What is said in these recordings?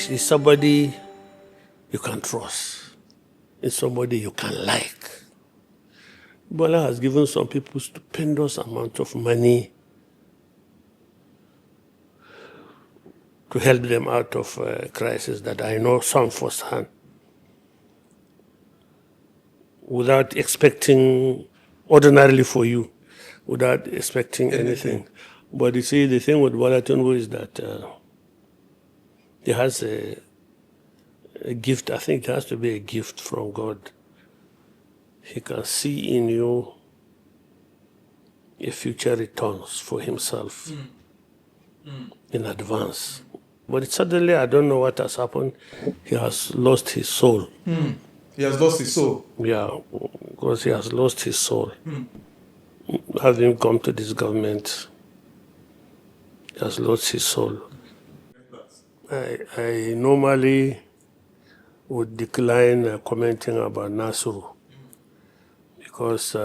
is somebody you can trust. It's somebody you can like. Bola has given some people stupendous amount of money to help them out of crisis that I know some firsthand, without expecting, ordinarily for you, without expecting anything. But you see, the thing with Bola Tinubu is that he has a gift. I think it has to be a gift from God. He can see in you a future returns for himself in advance. But suddenly, I don't know what has happened. He has lost his soul. He has lost his soul? Yeah, because he has lost his soul. Having come to this government, he has lost his soul. I normally would decline commenting about Nasir because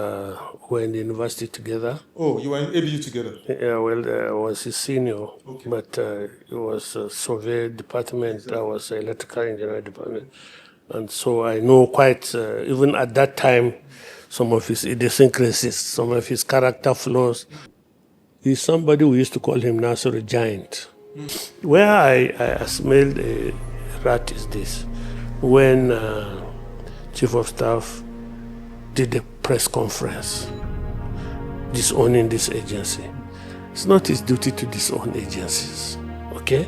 we're in the university together. Oh, you were in ABU together? Yeah, well, I was his senior, but it was a survey department, I was electrical engineering department. And so I know quite, even at that time, some of his idiosyncrasies, some of his character flaws. He's somebody we used to call him Nasir a giant. Where I smelled a rat is this. When Chief of Staff did a press conference disowning this agency. It's not his duty to disown agencies, okay?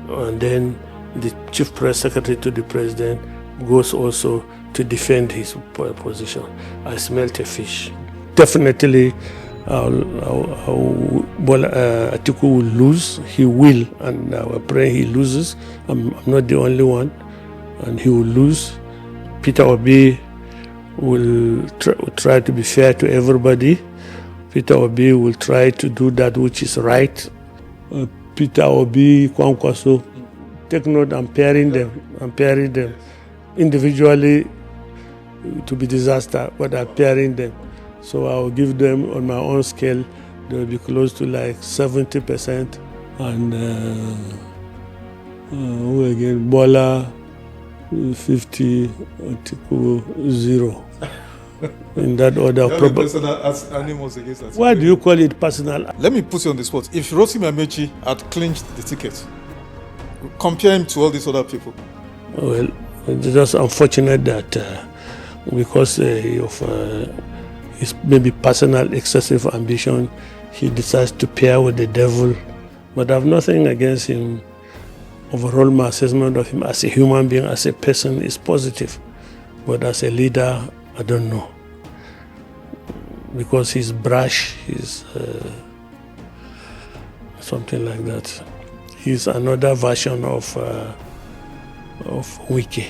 And then the Chief Press Secretary to the President goes also to defend his position. I smelt a fish. Definitely, Atiku will lose. He will, and I pray he loses. I'm not the only one, and he will lose. Peter Obi will try to be fair to everybody. Peter Obi will try to do that which is right. Peter Obi, Kwankwaso, take note, I'm pairing them individually to be disaster, but I'm pairing them. So I'll give them on my own scale, they'll be close to like 70%. And who again? Bola, 50, Atiku, 0. In that order. Why do you call it personal? Let me put you on the spot. If Rotimi Amaechi had clinched the ticket, compare him to all these other people. Well, it's just unfortunate that because of his maybe personal excessive ambition, he decides to pair with the devil. But I have nothing against him. Overall, my assessment of him as a human being, as a person, is positive. But as a leader, I don't know. Because he's brash, he's something like that. He's another version of Wiki.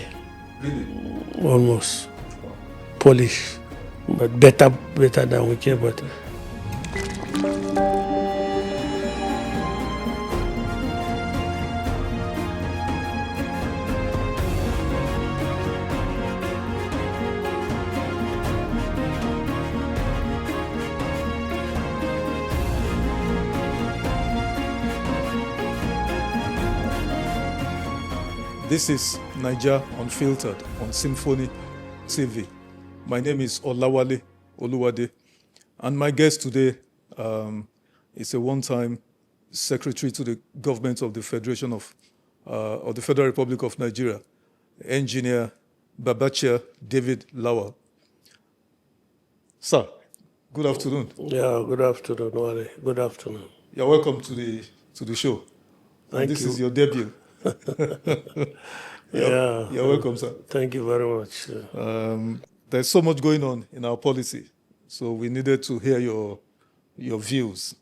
Really? Almost. Polish. But better than Wiki, but... This is Naija Unfiltered on SYMFONI TV. My name is Olawale Oluad, and my guest today is a one-time secretary to the government of the Federation of the Federal Republic of Nigeria, Engineer Babachir David Lawal. Sir, good afternoon. Yeah, good afternoon, Wale. Good afternoon. You're welcome to the show. Thank you. This is your debut. You're welcome, sir. Thank you very much. There's so much going on in our policy, so we needed to hear your views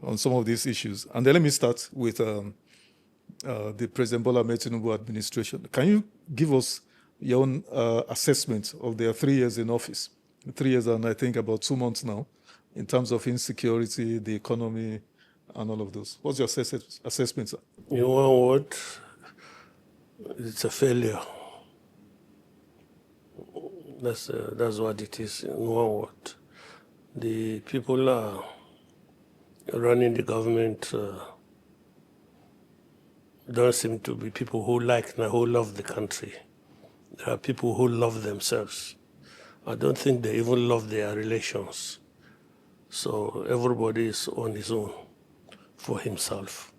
on some of these issues. And then let me start with the President Bola Ahmed Tinubu administration. Can you give us your own assessment of their 3 years in office? 3 years and I think about 2 months now, in terms of insecurity, the economy, and all of those. What's your assessment, sir? In one word, it's a failure. That's what it is, in one word. The people are running the government don't seem to be people who who love the country. There are people who love themselves. I don't think they even love their relations. So everybody is on his own for himself.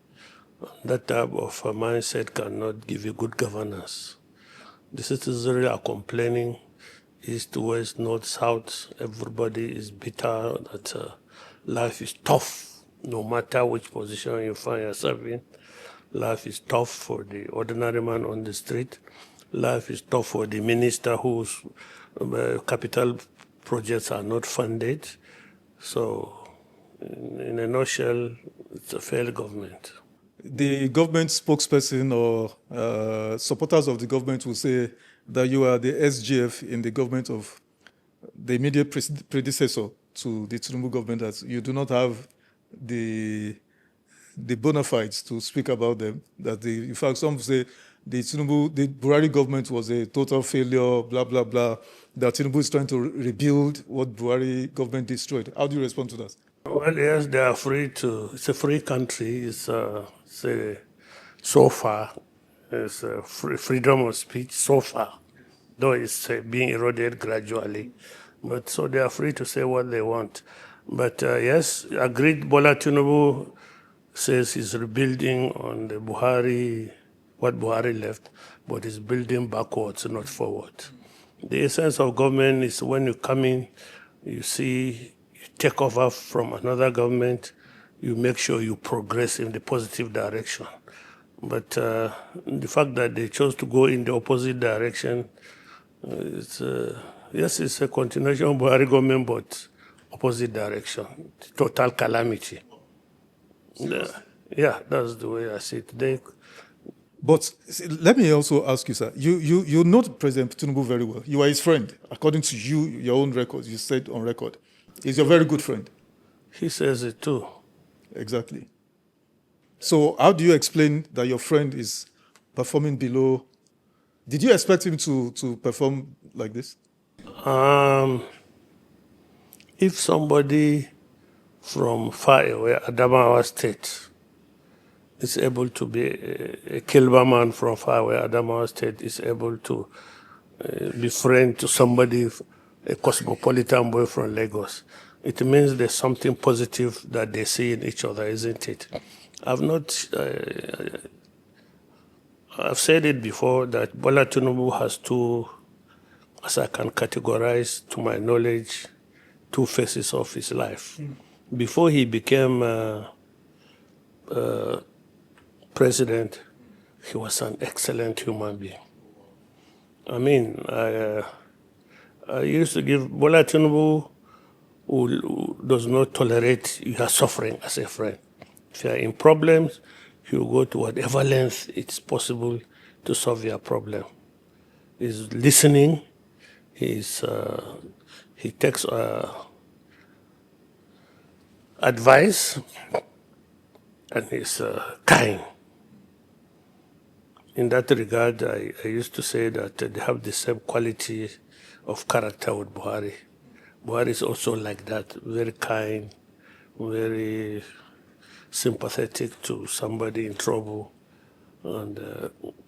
That type of mindset cannot give you good governance. The citizens really are complaining, east, west, north, south. Everybody is bitter that life is tough, no matter which position you find yourself in. Life is tough for the ordinary man on the street. Life is tough for the minister whose capital projects are not funded. So, in a nutshell, it's a failed government. The government spokesperson or supporters of the government will say that you are the SGF in the government of the immediate predecessor to the Tinubu government, that you do not have the bona fides to speak about them. That in fact, some say the Buhari government was a total failure, blah, blah, blah. That Tinubu is trying to rebuild what Buhari government destroyed. How do you respond to that? Well, yes, they are free to. It's a free country. It's so far, it's freedom of speech so far, though it's being eroded gradually. But so they are free to say what they want. But yes, agreed. Bola Tinubu says he's rebuilding on the what Buhari left, but he's building backwards, not forward. The essence of government is when you come in, you see, you take over from another government, you make sure you progress in the positive direction. But the fact that they chose to go in the opposite direction, yes, it's a continuation of Buhari government, but opposite direction, total calamity. Yeah, that's the way I see it. But let me also ask you, sir, you know President Tinubu very well. You are his friend. According to you, your own records, you said on record. He's your very good friend. He says it too. Exactly. So how do you explain that your friend is performing below? Did you expect him to perform like this? If somebody from far away, Adamawa State, is able to be a Kilba man from far away, Adamawa State is able to be friend to somebody, a cosmopolitan boy from Lagos, it means there's something positive that they see in each other, isn't it? I've said it before that Bola Tinubu has two, as I can categorize to my knowledge, two phases of his life. Before he became president, he was an excellent human being. I mean, I used to give Bola Tinubu, who does not tolerate your suffering as a friend. If you are in problems, he will go to whatever length it's possible to solve your problem. He's listening, he takes advice, and he's kind. In that regard, I used to say that they have the same quality of character with Buhari. Buhari is also like that, very kind, very sympathetic to somebody in trouble, and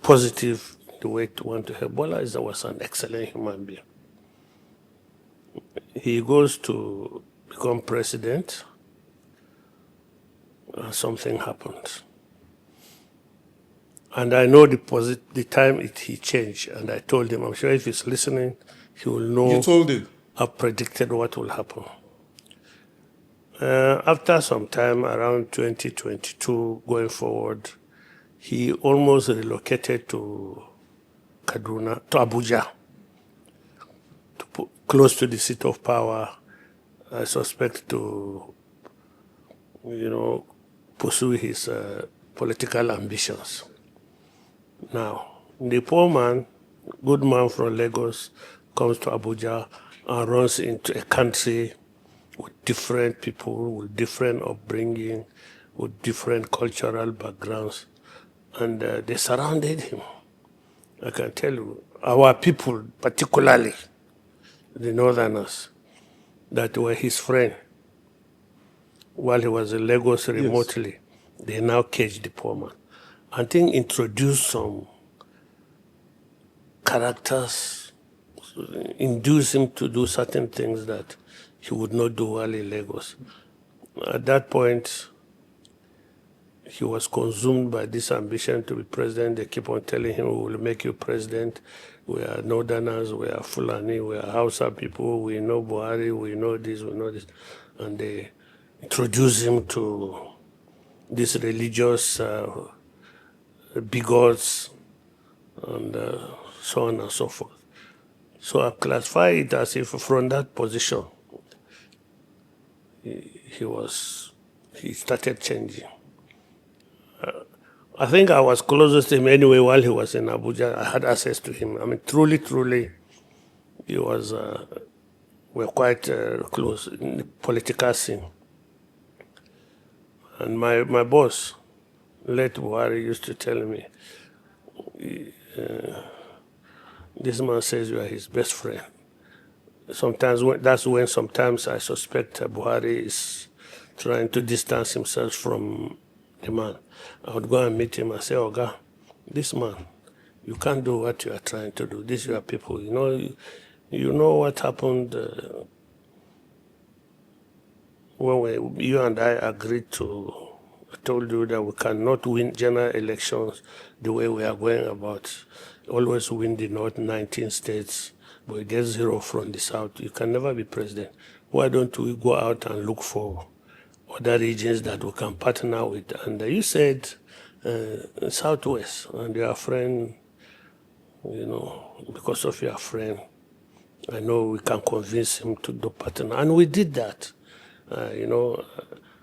positive the way to want to help. Bola was an excellent human being. He goes to become president, and something happened. And I know the time he changed, and I told him, I'm sure if he's listening, he will know. You told him? I've predicted what will happen. After some time, around 2022, going forward, he almost relocated to Kaduna, to Abuja, close to the seat of power, I suspect to, pursue his political ambitions. Now, the poor man, good man from Lagos, comes to Abuja and runs into a country with different people, with different upbringing, with different cultural backgrounds, and they surrounded him. I can tell you, our people, particularly the Northerners, that were his friend, while he was in Lagos remotely, yes, they now caged the poor man. I think, introduce some characters, induce him to do certain things that he would not do while in Lagos. At that point, he was consumed by this ambition to be president. They keep on telling him, we will make you president. We are Northerners, we are Fulani, we are Hausa people, we know Buhari, we know this, we know this. And they introduce him to these religious bigots and so on and so forth. So I classify it as if from that position, he started changing. I think I was closest to him anyway while he was in Abuja. I had access to him. I mean, truly, he was, we're quite close in the political scene. And my boss, late Buhari, used to tell me, this man says you are his best friend. Sometimes that's when sometimes I suspect Buhari is trying to distance himself from the man. I would go and meet him and say, Oga, this man, you can't do what you are trying to do. These are your people. You know what happened when you and I agreed to, I told you that we cannot win general elections the way we are going about. Always win the North 19 states, but we get 0 from the South. You can never be president. Why don't we go out and look for other regions that we can partner with? And you said Southwest, and your friend, because of your friend, I know we can convince him to do partner. And we did that. I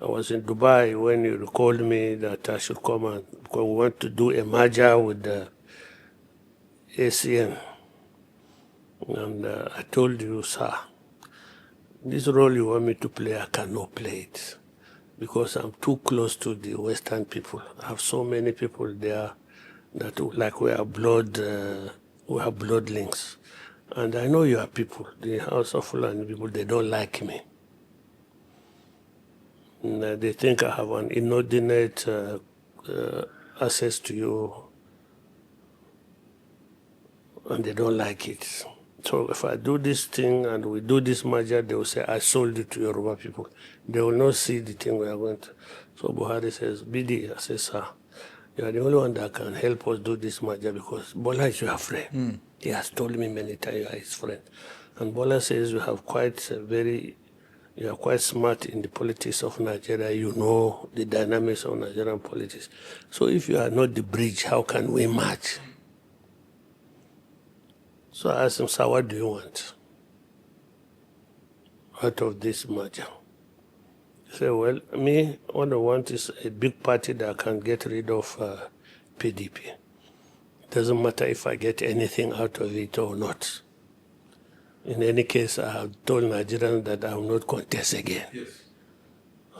was in Dubai when you called me that I should come and because we want to do a merger with the ACN. And I told you, sir, this role you want me to play, I cannot play it because I'm too close to the Western people. I have so many people there that we have blood links. And I know you are people, the House of Fulani people, they don't like me. And they think I have an inordinate access to you, and they don't like it. So if I do this thing and we do this merger, they will say, I sold it to Yoruba people. They will not see the thing we are going to. So Buhari says, BD, I say, sir, you are the only one that can help us do this merger because Bola is your friend. He has told me many times you are his friend. And Bola says you are quite smart in the politics of Nigeria. You know the dynamics of Nigerian politics. So if you are not the bridge, how can we match? So I asked him, sir, what do you want out of this merger? He said, well, me, what I want is a big party that can get rid of PDP. It doesn't matter if I get anything out of it or not. In any case, I have told Nigerians that I will not contest again. Yes.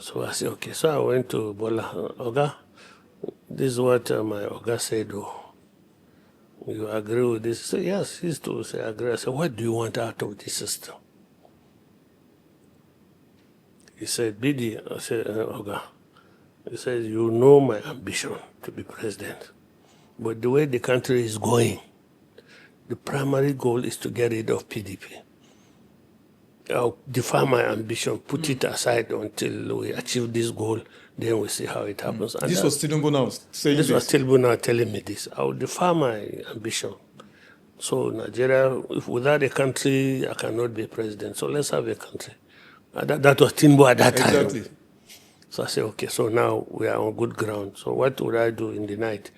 So I said, okay. So I went to Bola, Oga, this is what my Oga said, you agree with this? He said, yes, he used to say, I agree. I said, what do you want out of this system? He said, BD, I said, Oga. He said, you know my ambition to be president. But the way the country is going, the primary goal is to get rid of PDP. I'll defer my ambition, put it aside until we achieve this goal, then we see how it happens. And this was Tinubu now saying this? This was Tinubu now telling me this. I'll defer my ambition. So Nigeria, if without a country, I cannot be president. So let's have a country. That was Tinubu at that time. Exactly. So I said, okay, so now we are on good ground. So what would I do in the night?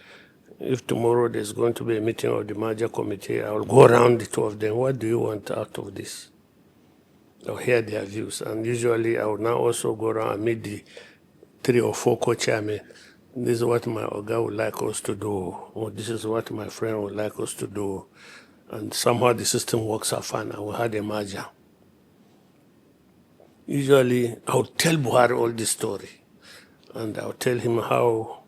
If tomorrow there's going to be a meeting of the merger committee, I will go around the two of them. What do you want out of this? I'll hear their views. And usually I will now also go around and meet the 3 or 4 co-chairmen. This is what my Oga would like us to do, or this is what my friend would like us to do. And somehow the system works out fine, and we had a merger. Usually I would tell Buhari all this story. And I would tell him how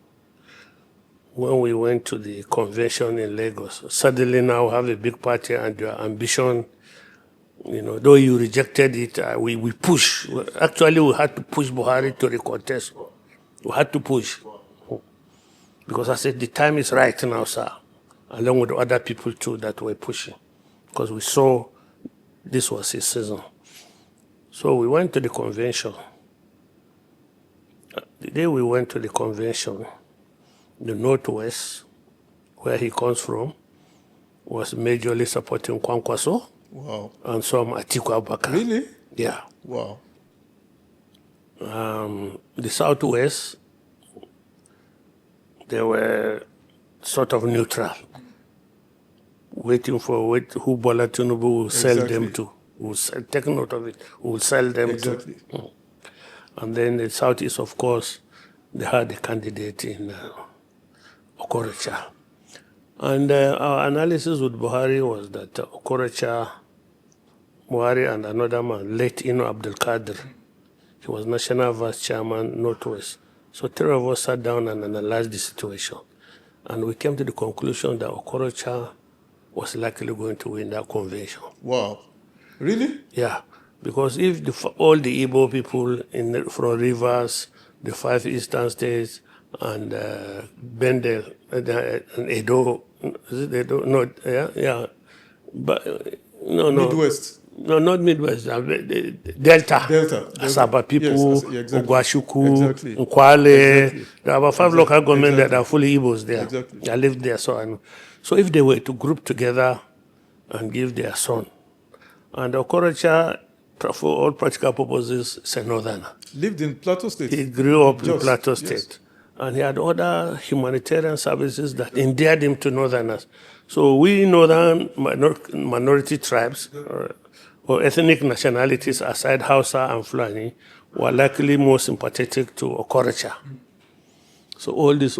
when we went to the convention in Lagos, suddenly now have a big party and your ambition, though you rejected it, we push. Actually, we had to push Buhari to recontest. We had to push. Because I said, the time is right now, sir, along with other people too that were pushing, because we saw this was his season. So we went to the convention. The day we went to the convention, the Northwest, where he comes from, was majorly supporting Kwankwaso. Wow. And some Atiku Abubakar. Really? Yeah. Wow. The Southwest, they were sort of neutral, waiting for who Bola Tinubu will sell them to. Will take note of it. Will sell them to. And then the Southeast, of course, they had a candidate in Okorocha. And our analysis with Buhari was that Okorocha, Buhari and another man, late Ino Abdul Qadir, he was National Vice Chairman, Northwest. So three of us sat down and analyzed the situation. And we came to the conclusion that Okorocha was likely going to win that convention. Wow. Really? Yeah. Because if all the Igbo people from Rivers, the 5 eastern states, and Bendel, and Edo, is it Edo? No, yeah. But, no. Midwest. No, not Midwest. Delta. Asaba people, Ogwashuku, Nkwale. There are about 5 local governments that are fully Igbos there. I lived there, so I know. So if they were to group together and give their son, and Okorocha, for all practical purposes, is a northerner. Lived in Plateau State. He grew up in Plateau State. And he had other humanitarian services that endeared him to northerners. So we northern minority tribes or ethnic nationalities aside Hausa and Fulani were likely more sympathetic to Okorocha. So all this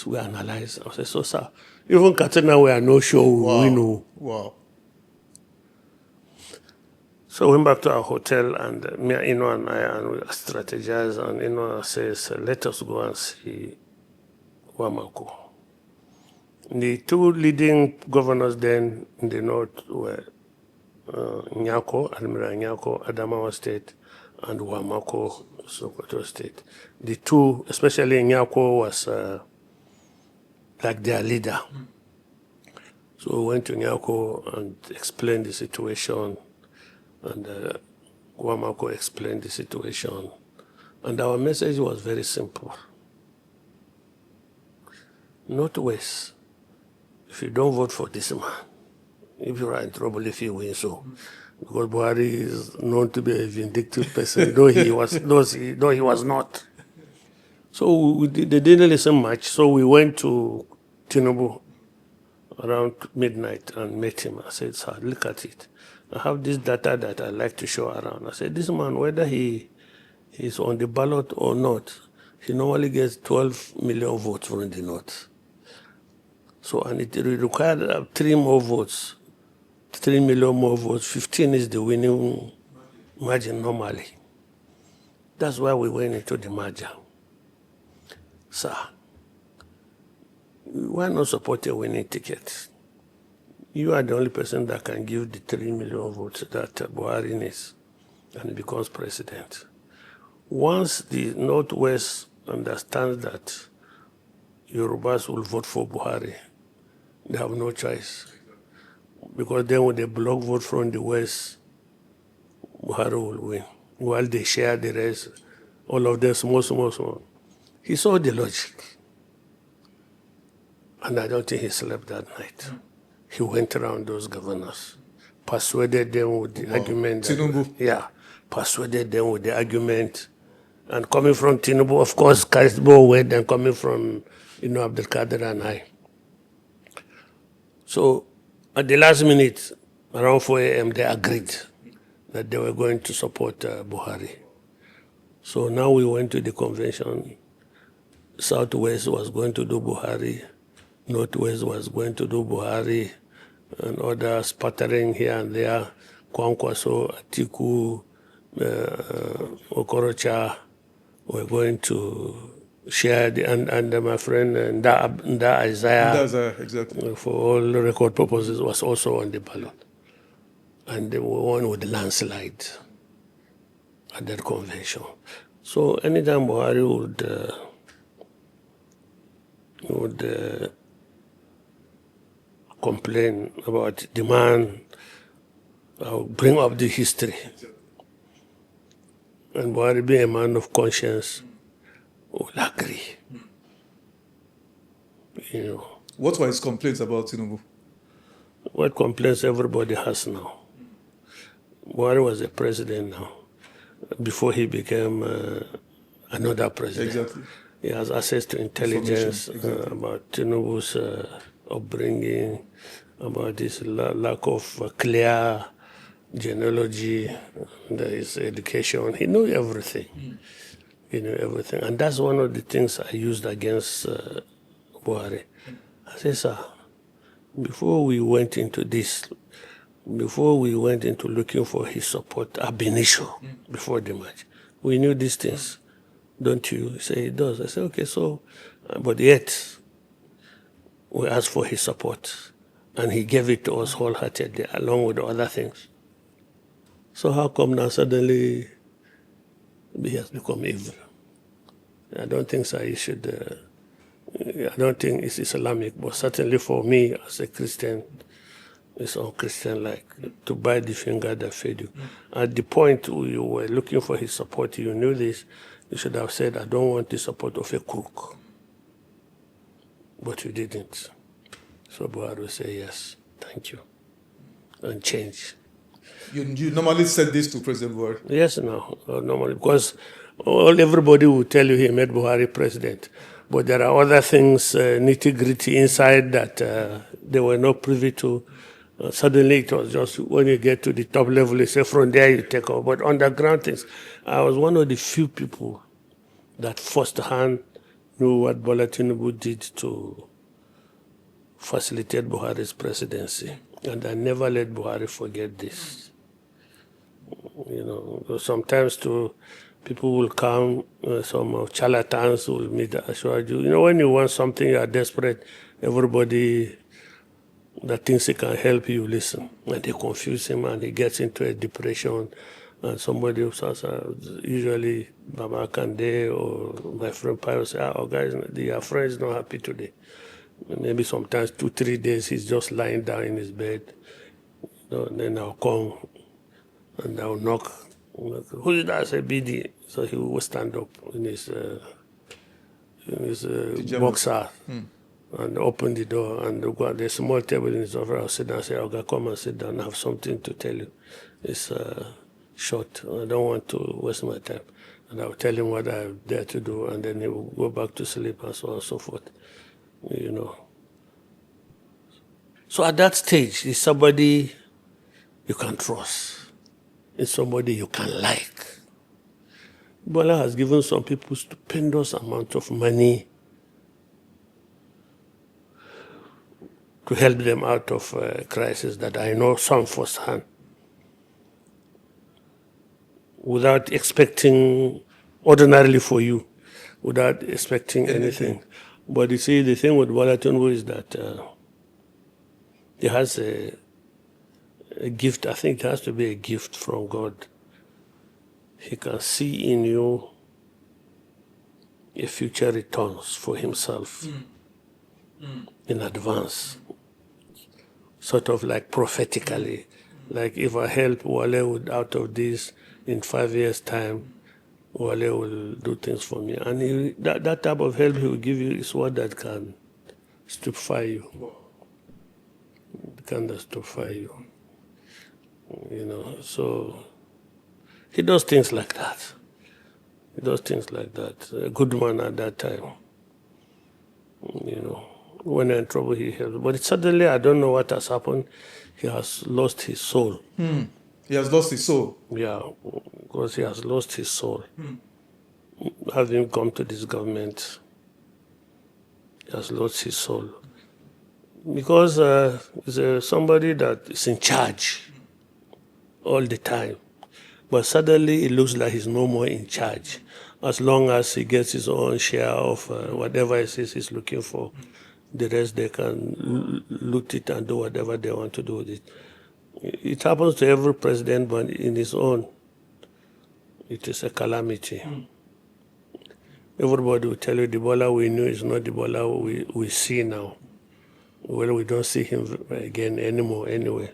we analyzed. I said, so sir, even Katsina we are no sure we know. Wow. So we went back to our hotel, and me, Ino, and I, and we strategized, and Ino says, let us go and see Wamako. The 2 leading governors then in the north were Nyako, Admiral Nyako, Adamawa State, and Wamako, Sokoto State. The 2, especially Nyako, was like their leader. So we went to Nyako and explained the situation. And Wamako explained the situation. And our message was very simple. Northwest, if you don't vote for this man, if you are in trouble if you win so. Because Buhari is known to be a vindictive person, though he was not. So they didn't listen much. So we went to Tinubu around midnight and met him. I said, sir, look at it. I have this data that I like to show around. I said, this man, whether he's on the ballot or not, he normally gets 12 million votes from the north. So, and it required 3 more votes, 3 million more votes. 15 is the winning margin normally. That's why we went into the merger. Sir, why not support a winning ticket? You are the only person that can give the 3 million votes that Buhari needs, and he becomes president. Once the Northwest understands that Yorubas will vote for Buhari, they have no choice. Because then when they block vote from the West, Buhari will win. While they share the rest, all of them small. He saw the logic. And I don't think he slept that night. He went around those governors, persuaded them with the argument. Tinubu. Persuaded them with the argument. And coming from Tinubu, of course, carries more weight than coming from, Abdul Qadir and I. So at the last minute, around 4 a.m., they agreed that they were going to support Buhari. So now we went to the convention. Southwest was going to do Buhari. Northwest was going to do Buhari, and others sputtering here and there. Kwankwaso, Atiku, Okorocha were going to share and my friend Nda Isaiah, exactly, for all record purposes, was also on the ballot. And they were won with the landslide at that convention. So anytime Buhari would would complain about the man, bring up the history. And Buhari, being a man of conscience, will agree. You know. What were his complaints about Tinubu? What complaints everybody has now? Buhari was a president now. Before he became another president. Exactly. He has access to intelligence about Tinubu's upbringing, about his lack of clear genealogy, his education. He knew everything. He knew everything. And that's one of the things I used against Buhari. I said, sir, before we went into this, before we went into looking for his support ab initio, before the match, we knew these things. Don't you? He said, he does. I said, okay, so, but yet, we asked for his support, and he gave it to us wholeheartedly, along with other things. So how come now suddenly he has become evil? I don't think so. He should, I don't think it's Islamic, but certainly for me as a Christian, it's unchristian-like to bite the finger that fed you. At the point you were looking for his support, you knew this, you should have said, I don't want the support of a crook. But you didn't. So Buhari will say, yes, thank you, and change. You normally said this to President Buhari? Yes, no, normally, because everybody will tell you he made Buhari president. But there are other things, nitty-gritty inside that they were not privy to. Suddenly it was just when you get to the top level, you say from there you take over. But underground things, I was one of the few people that firsthand knew what Bola Tinubu did to facilitate Buhari's presidency. And I never let Buhari forget this. You know, sometimes too, people will come, some charlatans will meet assure you. You know, when you want something, you are desperate, everybody that thinks he can help you, listen. And they confuse him and he gets into a depression. And somebody who says, usually Baba Kande or my friend Payo say, oh guys, your friend is not happy today. Maybe sometimes 2-3 days he's just lying down in his bed. You know, and then I'll come and I'll knock. Who is that? I say, BD. So he will stand up in his boxer and open the door and go. There's a small table in his office. I'll sit down and say, okay, come and sit down. I have something to tell you. It's short. I don't want to waste my time. And I'll tell him what I'm there to do, and then he will go back to sleep and so on and so forth. You know. So at that stage, it's somebody you can trust. It's somebody you can like. Bola has given some people stupendous amount of money to help them out of crisis that I know some firsthand, without expecting, ordinarily for you, without expecting anything. But you see, the thing with Bola Tinubu is that he has a gift. I think it has to be a gift from God. He can see in you a future returns for himself in advance, sort of like prophetically. Like if I help Wale out of this in 5 years' time, Wale will do things for me. And that type of help he will give you is what that can stupefy you. It can stupefy you. You know, so he does things like that. He does things like that. A good man at that time. You know, when you're in trouble, he helps. But suddenly, I don't know what has happened. He has lost his soul. He has lost his soul? Yeah, because he has lost his soul. Having come to this government, he has lost his soul. Because he's somebody that is in charge all the time. But suddenly it looks like he's no more in charge. As long as he gets his own share of whatever it is he's looking for, the rest they can loot it and do whatever they want to do with it. It happens to every president, but in his own, it is a calamity. everybody will tell you the Bola we knew is not the Bola we see now. Well, we don't see him again anymore anyway.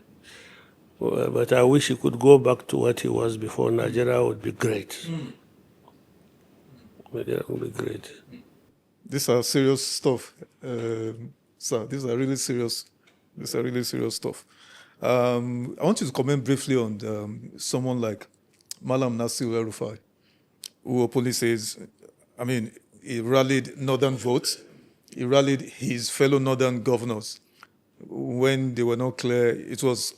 But I wish he could go back to what he was before. Nigeria would be great. Nigeria would be great. These are serious stuff, sir. These are really serious stuff. I want you to comment briefly on someone like Malam Nasir El-Rufai, who openly says, I mean, he rallied northern votes. He rallied his fellow northern governors when they were not clear. It was,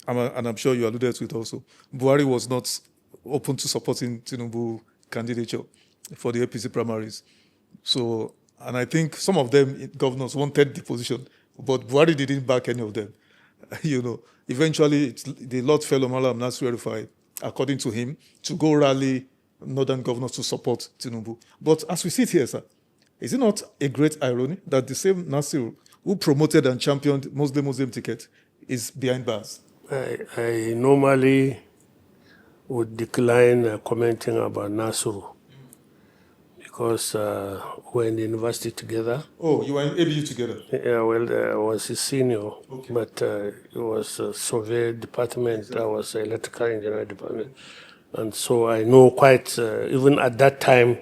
and I'm sure you alluded to it also, Buhari was not open to supporting Tinubu candidature for the APC primaries. So, and I think some of them, governors, wanted the position, but Buhari didn't back any of them. Eventually, the lot fell on Malam Nasir El-Rufai, according to him, to go rally northern governors to support Tinubu. But as we sit here, sir, is it not a great irony that the same Nasir who promoted and championed Muslim ticket is behind bars? I normally would decline commenting about Nasir because we're in the university together. Oh, you were in ABU together? Yeah, well, I was his senior, okay. But it was a survey department, I was electrical engineer department. And so I know quite, even at that time,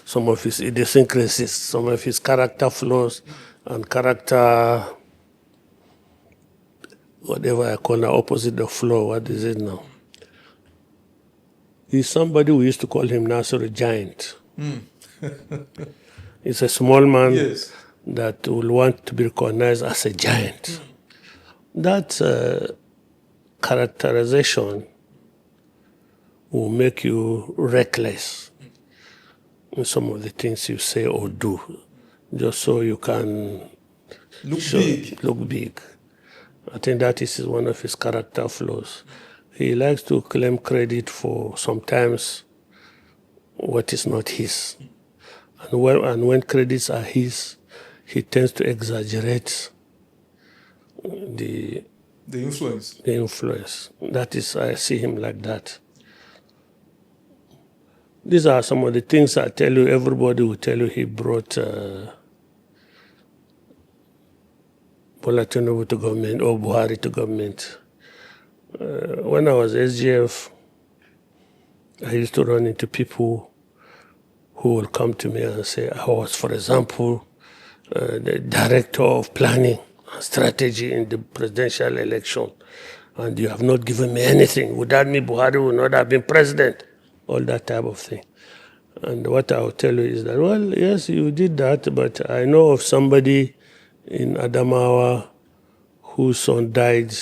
some of his idiosyncrasies, some of his character flaws and character, whatever I call the opposite of flaw, what is it now? He's somebody we used to call him Nasir a giant. He's a small man, yes, that will want to be recognized as a giant. That characterization will make you reckless in some of the things you say or do, just so you can look big. I think that is one of his character flaws. He likes to claim credit for sometimes what is not his. And when credits are his, he tends to exaggerate the influence. The influence. That is, I see him like that. These are some of the things I tell you, everybody will tell you he brought Bola Tinubu to government or Buhari to government. When I was SGF, I used to run into people who will come to me and say, I was, for example, the director of planning and strategy in the presidential election, and you have not given me anything. Without me, Buhari would not have been president. All that type of thing. And what I will tell you is that, well, yes, you did that, but I know of somebody in Adamawa whose son died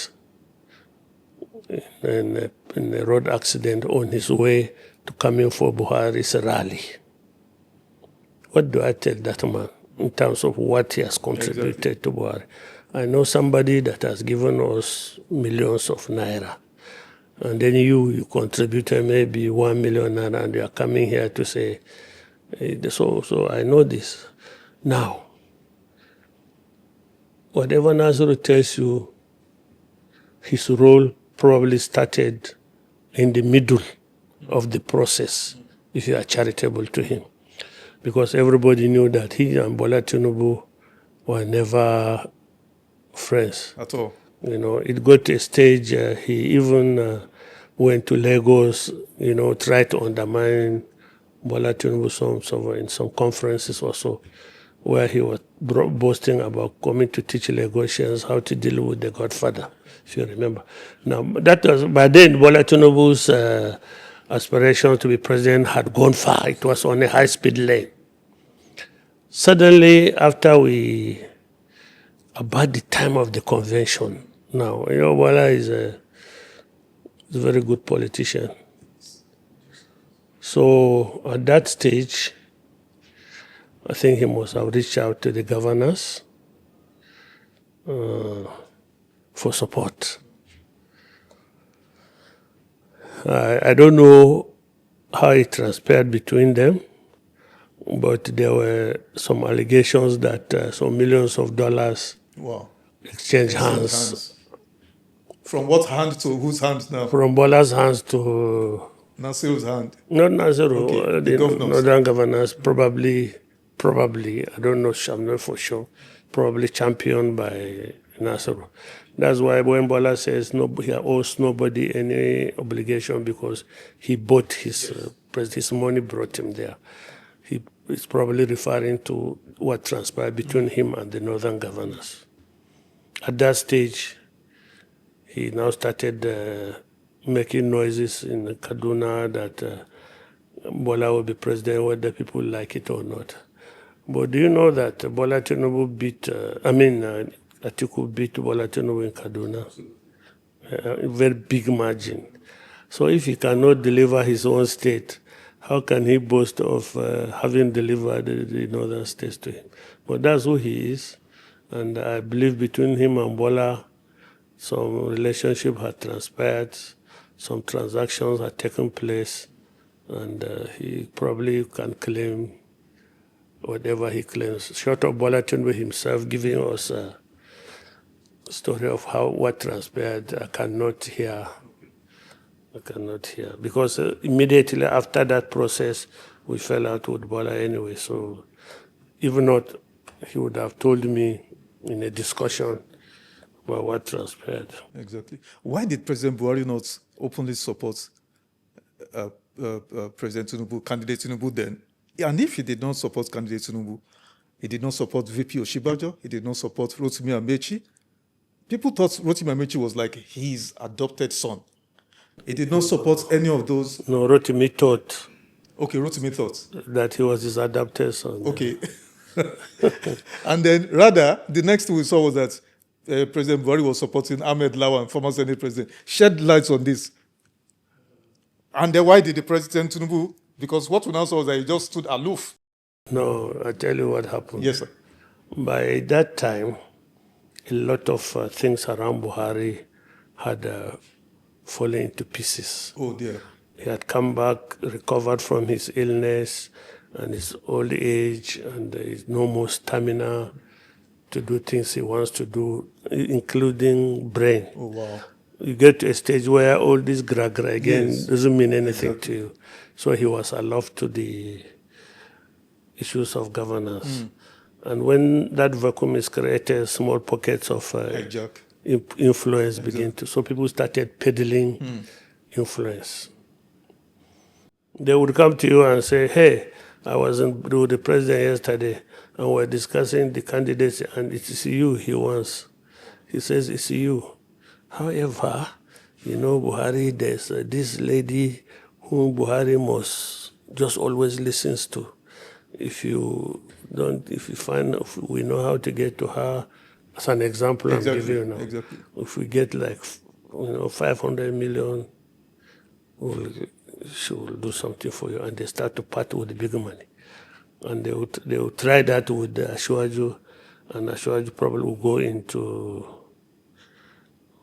in a road accident on his way to coming for Buhari's rally. What do I tell that man in terms of what he has contributed to Buhari? I know somebody that has given us millions of naira. And then you contributed maybe 1 million naira, and you are coming here to say, so I know this. Now, whatever Nasir tells you, his role probably started in the middle of the process, if you are charitable to him. Because everybody knew that he and Bola Tinubu were never friends. At all. It got to a stage, he even went to Lagos, tried to undermine Bola Tinubu in some conferences also, where he was boasting about coming to teach Lagosians how to deal with the Godfather, if you remember. Now, that was, by then, Bola Tinubu's aspiration to be president had gone far. It was on a high-speed lane. Suddenly, about the time of the convention, now, Bola is a very good politician. So at that stage, I think he must have reached out to the governors for support. I don't know how it transpired between them, but there were some allegations that some millions of dollars exchanged hands. From what hand to whose hand now? From Bola's hands to Nasir's hand. Not Nasir, Okay, the the governors. northern governors, probably, I don't know, I'm not for sure, probably championed by Nasir. That's why when Bola says he owes nobody any obligation because he bought his money brought him there. He is probably referring to what transpired between him and the northern governors. At that stage, he now started making noises in Kaduna that Bola will be president whether people like it or not. But do you know that Bola Tinubu Atiku beat Bola Tinubu in Kaduna? A very big margin. So if he cannot deliver his own state, how can he boast of having delivered the northern states to him? But that's who he is. And I believe between him and Bola, some relationship had transpired, some transactions had taken place, and he probably can claim whatever he claims. Short of Bola Tinubu himself giving us a story of what transpired, I cannot hear. Because immediately after that process, we fell out with Bola anyway. So even not, he would have told me in a discussion about what transpired. Exactly. Why did President Buhari not openly support President Tinubu, candidate Tinubu then? And if he did not support candidate Tinubu, he did not support VP Oshibajo, he did not support Rotimi Amaechi. People thought Rotimi Amaechi was like his adopted son. He did not support any of those. No, Rotimi thought. Okay, Rotimi thought that he was his adopted son. Okay. And then, rather, the next thing we saw was that President Buhari was supporting Ahmed Lawal, former Senate president. Shed lights on this. And then why did the President Tinubu? Because what we now saw was that he just stood aloof. No, I'll tell you what happened. Yes, sir. By that time, a lot of things around Buhari had fallen into pieces. Oh, dear. He had come back, recovered from his illness and his old age, and there is no more stamina to do things he wants to do, including brain. Oh, wow. You get to a stage where all this gra-gra again Yes. doesn't mean anything Exactly. to you. So he was aloft to the issues of governance. And when that vacuum is created, small pockets of influence begin to. So people started peddling influence. They would come to you and say, hey, I was with the president yesterday and we're discussing the candidates and it is you he wants. He says, it's you. However, Buhari, there's this lady whom Buhari must just always listens to. If we know how to get to her, as an example, I'm giving you now. Exactly. If we get 500 million, she will do something for you. And they start to part with the big money. And they will try that with Ashwaju, and Ashwaju probably will go into,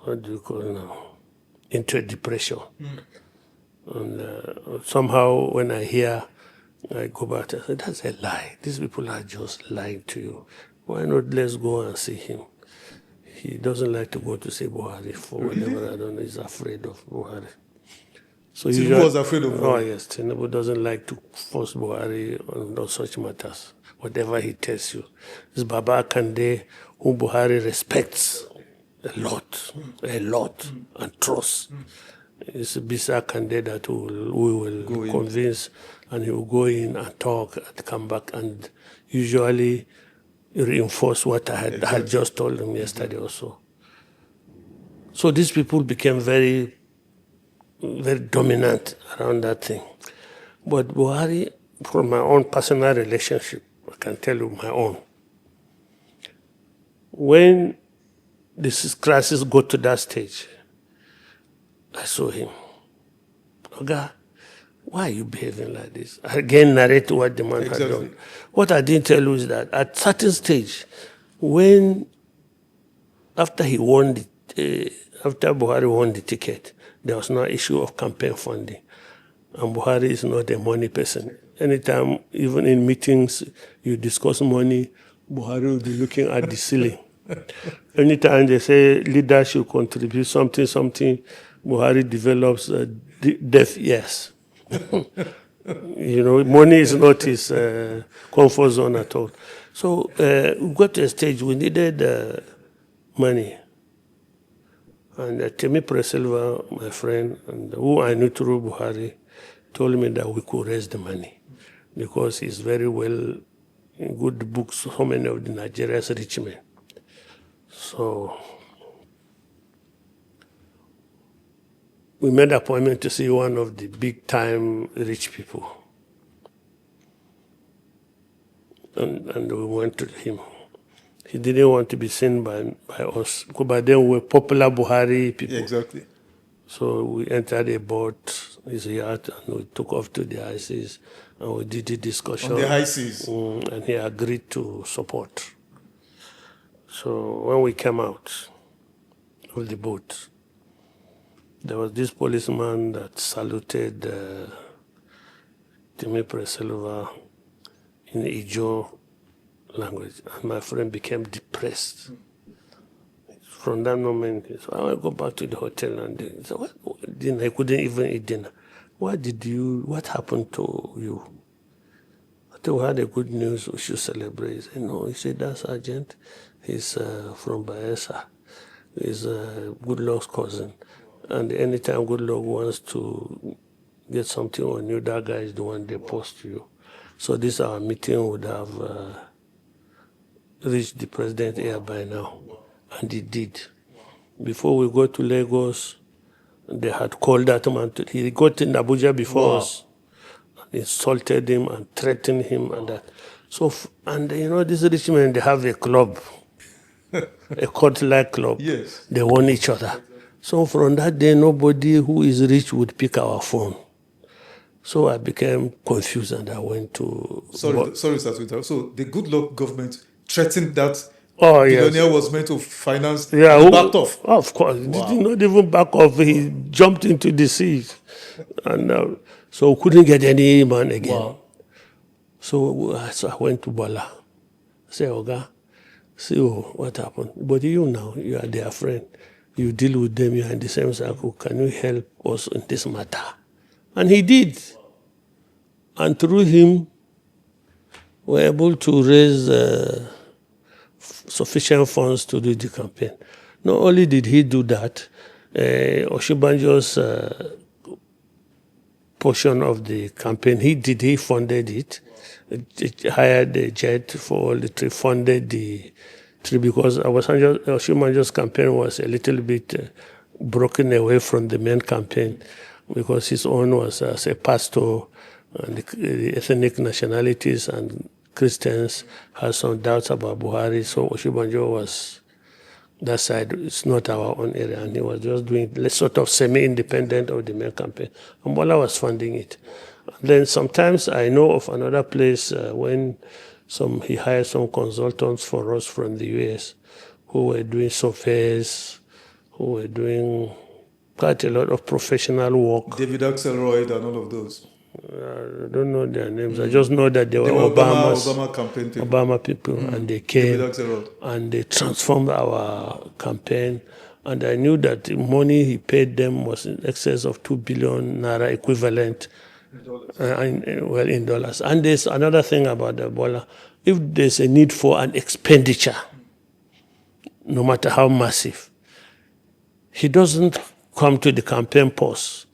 what do you call it now? Into a depression. And somehow when I hear, I go back and say, that's a lie. These people are just lying to you. Why not let's go and see him? He doesn't like to go to see Buhari for whatever, I don't know, he's afraid of Buhari. So Tinubu was afraid of Buhari? Oh yes, Tinubu doesn't like to force Buhari on such matters. Whatever he tells you. This Baba Kande, whom Buhari respects a lot, and trusts. It's Bisa Kande that we will convince, and he will go in and talk and come back and usually reinforce what I had just told him yesterday also. So these people became very, very dominant around that thing. But Buhari, from my own personal relationship, I can tell you my own. When this crisis got to that stage, I saw him. Oga, why are you behaving like this? I again narrate what the man had done. What I didn't tell you is that at certain stage, after Buhari won the ticket, there was no issue of campaign funding. And Buhari is not a money person. Anytime, even in meetings, you discuss money, Buhari will be looking at the ceiling. Anytime they say leaders should contribute something, Buhari develops deaf ears. Money is not his comfort zone at all. So we got to a stage we needed money. And Temi Presilva, my friend, and who I knew through Buhari, told me that we could raise the money because he's very well in good books, so many of the Nigeria's rich men. So we made an appointment to see one of the big-time rich people. And we went to him. He didn't want to be seen by us, because by then we were popular Buhari people. Yeah, exactly. So we entered a boat, his yacht, and we took off to the high seas, and we did the discussion. On the high seas? And he agreed to support. So when we came out of the boat, there was this policeman that saluted Timi Presilva in Ijo language, and my friend became depressed. From that moment, he said, I want to go back to the hotel, and he said, what? Dinner? I couldn't even eat dinner. What happened to you? I thought we had a good news, we should celebrate. He said, no, he said, that sergeant, he's from Bayelsa. He's Goodluck's cousin. And anytime Goodluck wants to get something on you, that guy is the one they post to you. So this our meeting would have reached the president here by now. And it did. Before we go to Lagos, they had called that man. He got in Abuja before us, and insulted him and threatened him and that. So, and these rich men, they have a club, a cult-like club. Yes. They want each other. So from that day, nobody who is rich would pick our phone. So I became confused and I went to... Sorry, sir. So the Goodluck government threatened that billionaire was meant to finance, backed off. Of course. Wow. He did not even back off. He jumped into the sea. And so couldn't get any man again. Wow. So I went to Bola. I said, Oga, see what happened. But you now, you are their friend. You deal with them, you are in the same circle. Can you help us in this matter? And he did. And through him, we were able to raise sufficient funds to do the campaign. Not only did he do that, Oshibanjo's portion of the campaign, he funded it. He hired a jet for all the trip, funded the trip, because Oshibanjo's campaign was a little bit broken away from the main campaign, because his own was as a pastor, and the ethnic nationalities and Christians had some doubts about Buhari, so Oshibanjo was that side. It's not our own area, and he was just doing sort of semi-independent of the main campaign. And Bola was funding it. And then sometimes I know of another place when he hired some consultants for us from the US who were doing surveys, who were doing quite a lot of professional work. David Axelrod and all of those. I don't know their names. I just know that they were Obama campaign people. Obama people, and they came and they transformed our campaign. And I knew that the money he paid them was in excess of 2 billion naira equivalent, in dollars. And there's another thing about Ebola. If there's a need for an expenditure, no matter how massive, he doesn't come to the campaign post.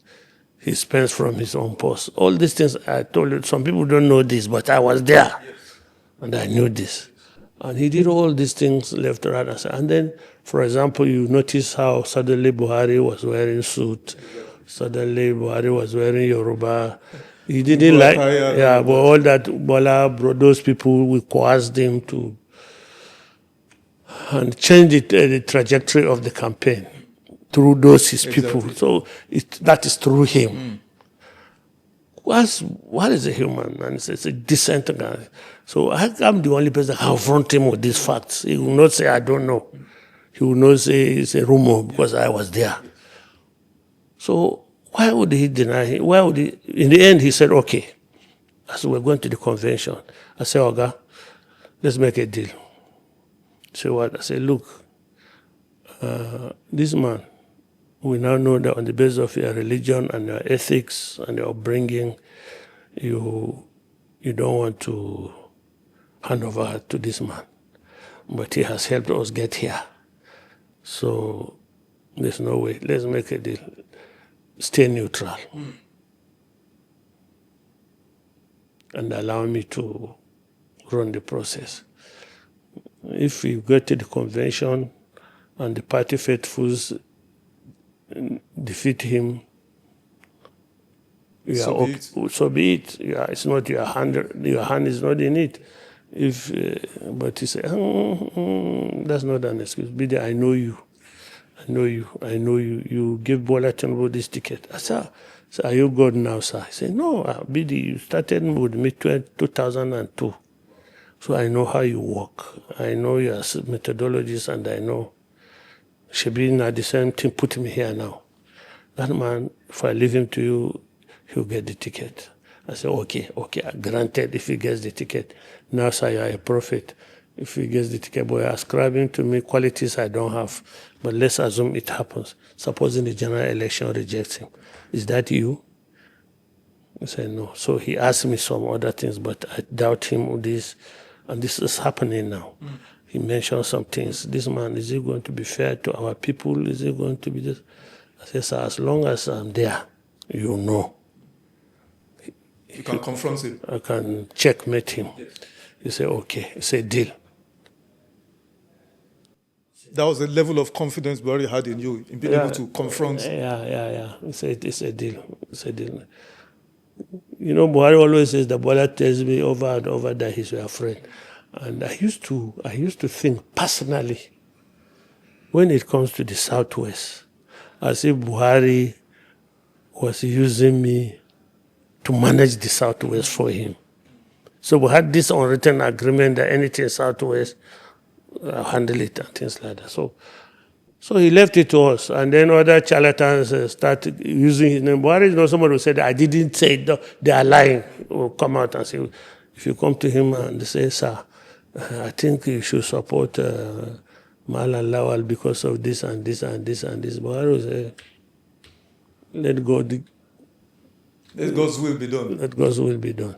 He spends from his own purse. All these things I told you, some people don't know this, but I was there. And I knew this. And he did all these things left, right, and center. And then, for example, you notice how suddenly Buhari was wearing suit. Suddenly Buhari was wearing Yoruba. He didn't but all that Bola brought, those people, we coerced him to and change the trajectory of the campaign through those his people. So that is through him. What is a human? And it's a decent guy. So I'm the only person that can confront him with these facts. He will not say, I don't know. He will not say it's a rumor because I was there. So why would he deny him? Why would he? In the end, he said, okay, as we're going to the convention, I said, Oga, let's make a deal. Say what? I said, look, this man, We now know that on the basis of your religion and your ethics and your upbringing, you don't want to hand over to this man. But he has helped us get here. So there's no way. Let's make a deal. Stay neutral. And allow me to run the process. If we go to the convention and the party faithfuls defeat him, so be it. Yeah, it's not your hand is not in it. But he said, that's not an excuse. Bidi, I know you. You give Bola Tinubu this ticket. I said, so are you God now, sir? He said, no, Bidi, you started with me 2002. So I know how you work. I know your methodologies, and I know Shebina at the same thing put me here now. That man, if I leave him to you, he'll get the ticket. I said, okay, granted if he gets the ticket. Now, sir, you are a prophet. If he gets the ticket, boy, ascribing to me qualities I don't have. But let's assume it happens. Supposing the general election rejects him. Is that you? I said, no. So he asked me some other things, but I doubt him with this. And this is happening now. He mentioned some things. This man, is he going to be fair to our people? Is he going to be this? I said, sir, as long as I'm there, you know. You can confront him. I can checkmate him. Yes. He said, okay. He said, deal. That was the level of confidence Buhari had in you, in being able to confront. Yeah. He said, it's a deal. It's a deal. You know, Buhari always says that Bola tells me over and over that he's your friend. And I used to think personally, when it comes to the Southwest, as if Buhari was using me to manage the Southwest for him. So we had this unwritten agreement that anything Southwest, I'll handle it and things like that. So he left it to us, and then other charlatans started using his name. Buhari is not somebody who said, I didn't say it, they are lying. Will come out and say, if you come to him and say, sir, I think you should support Malan Lawal because of this and this and this and this. Buhari will say, let God's will be done. Let God's will be done.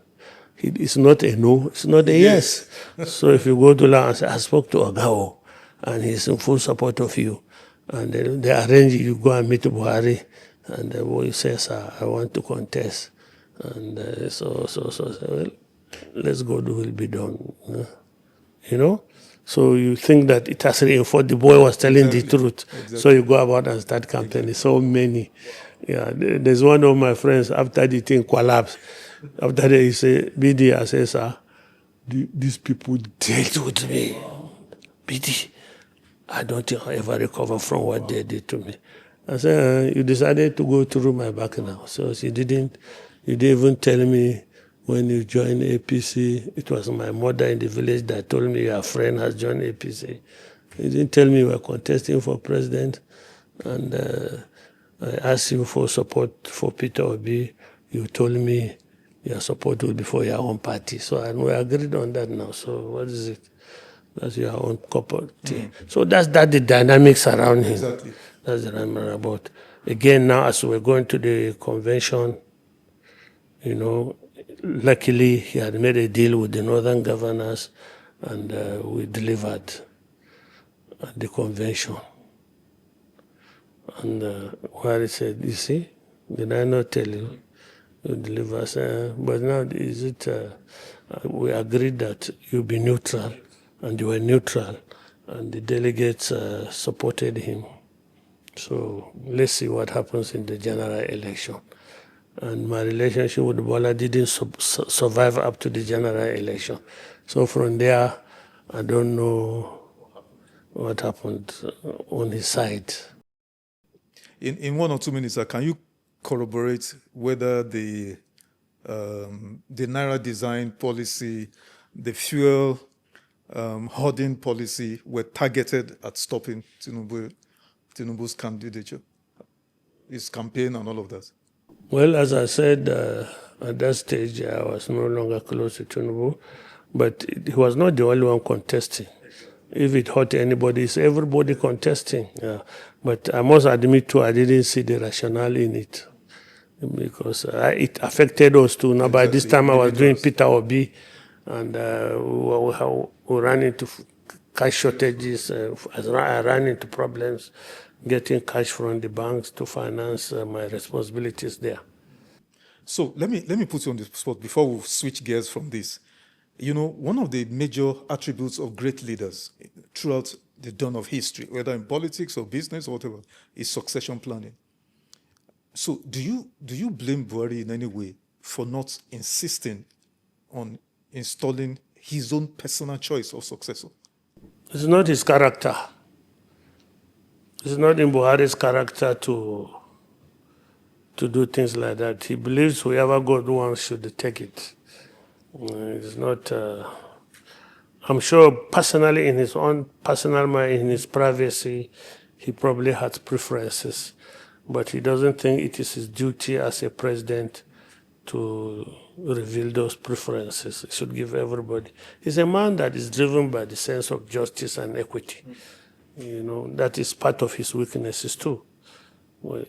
It's not a no, it's not a yes. So if you go to Law and say, I spoke to Ogao, and he's in full support of you, and they arrange you go and meet Buhari, and the boy says, I want to contest. And so well, let's go, do will be done. You know? So you think that it has reinforced the boy was telling the truth. Exactly. So you go about and start campaigning. Exactly. So many. Yeah, there's one of my friends, after the thing collapsed, after that he said, BD, I say, sir, these people dealt with me. BD, I don't think I'll ever recover from what they did to me. I said, you decided to go through my back now. So you didn't even tell me when you joined APC. It was my mother in the village that told me your friend has joined APC. You didn't tell me you were contesting for president. And I asked you for support for Peter Obi. You told me your support will be for your own party. So and we agreed on that now. So what is it? That's your own corporate thing. So that's the dynamics around him. Exactly. That's the dynamic about. Again, now as we're going to the convention, you know, luckily he had made a deal with the northern governors, and we delivered at the convention. And where he said, you see, did I not tell you? You deliver. But now is it, we agreed that you'll be neutral, and you were neutral, and the delegates supported him. So let's see what happens in the general election. And my relationship with Bola didn't survive up to the general election. So from there, I don't know what happened on his side. In 1 or 2 minutes, can you corroborate whether the Naira design policy, the fuel hoarding policy were targeted at stopping Tinubu's candidature, his campaign and all of that? Well, as I said, at that stage, I was no longer close to Tinubu, but he was not the only one contesting. If it hurt anybody, it's everybody contesting. Yeah. But I must admit too, I didn't see the rationale in it because it affected us too. Now by this time I was doing Peter Obi, and we ran into cash shortages. I ran into problems getting cash from the banks to finance my responsibilities there. So let me put you on the spot before we switch gears from this. You know, one of the major attributes of great leaders throughout the dawn of history, whether in politics or business or whatever, is succession planning. So do you blame Buhari in any way for not insisting on installing his own personal choice of successor? It's not his character. It's not in Buhari's character to do things like that. He believes whoever God wants should take it. It's not. I'm sure personally, in his own personal mind, in his privacy, he probably has preferences, but he doesn't think it is his duty as a president to reveal those preferences. He should give everybody. He's a man that is driven by the sense of justice and equity. You know, that is part of his weaknesses too. Well,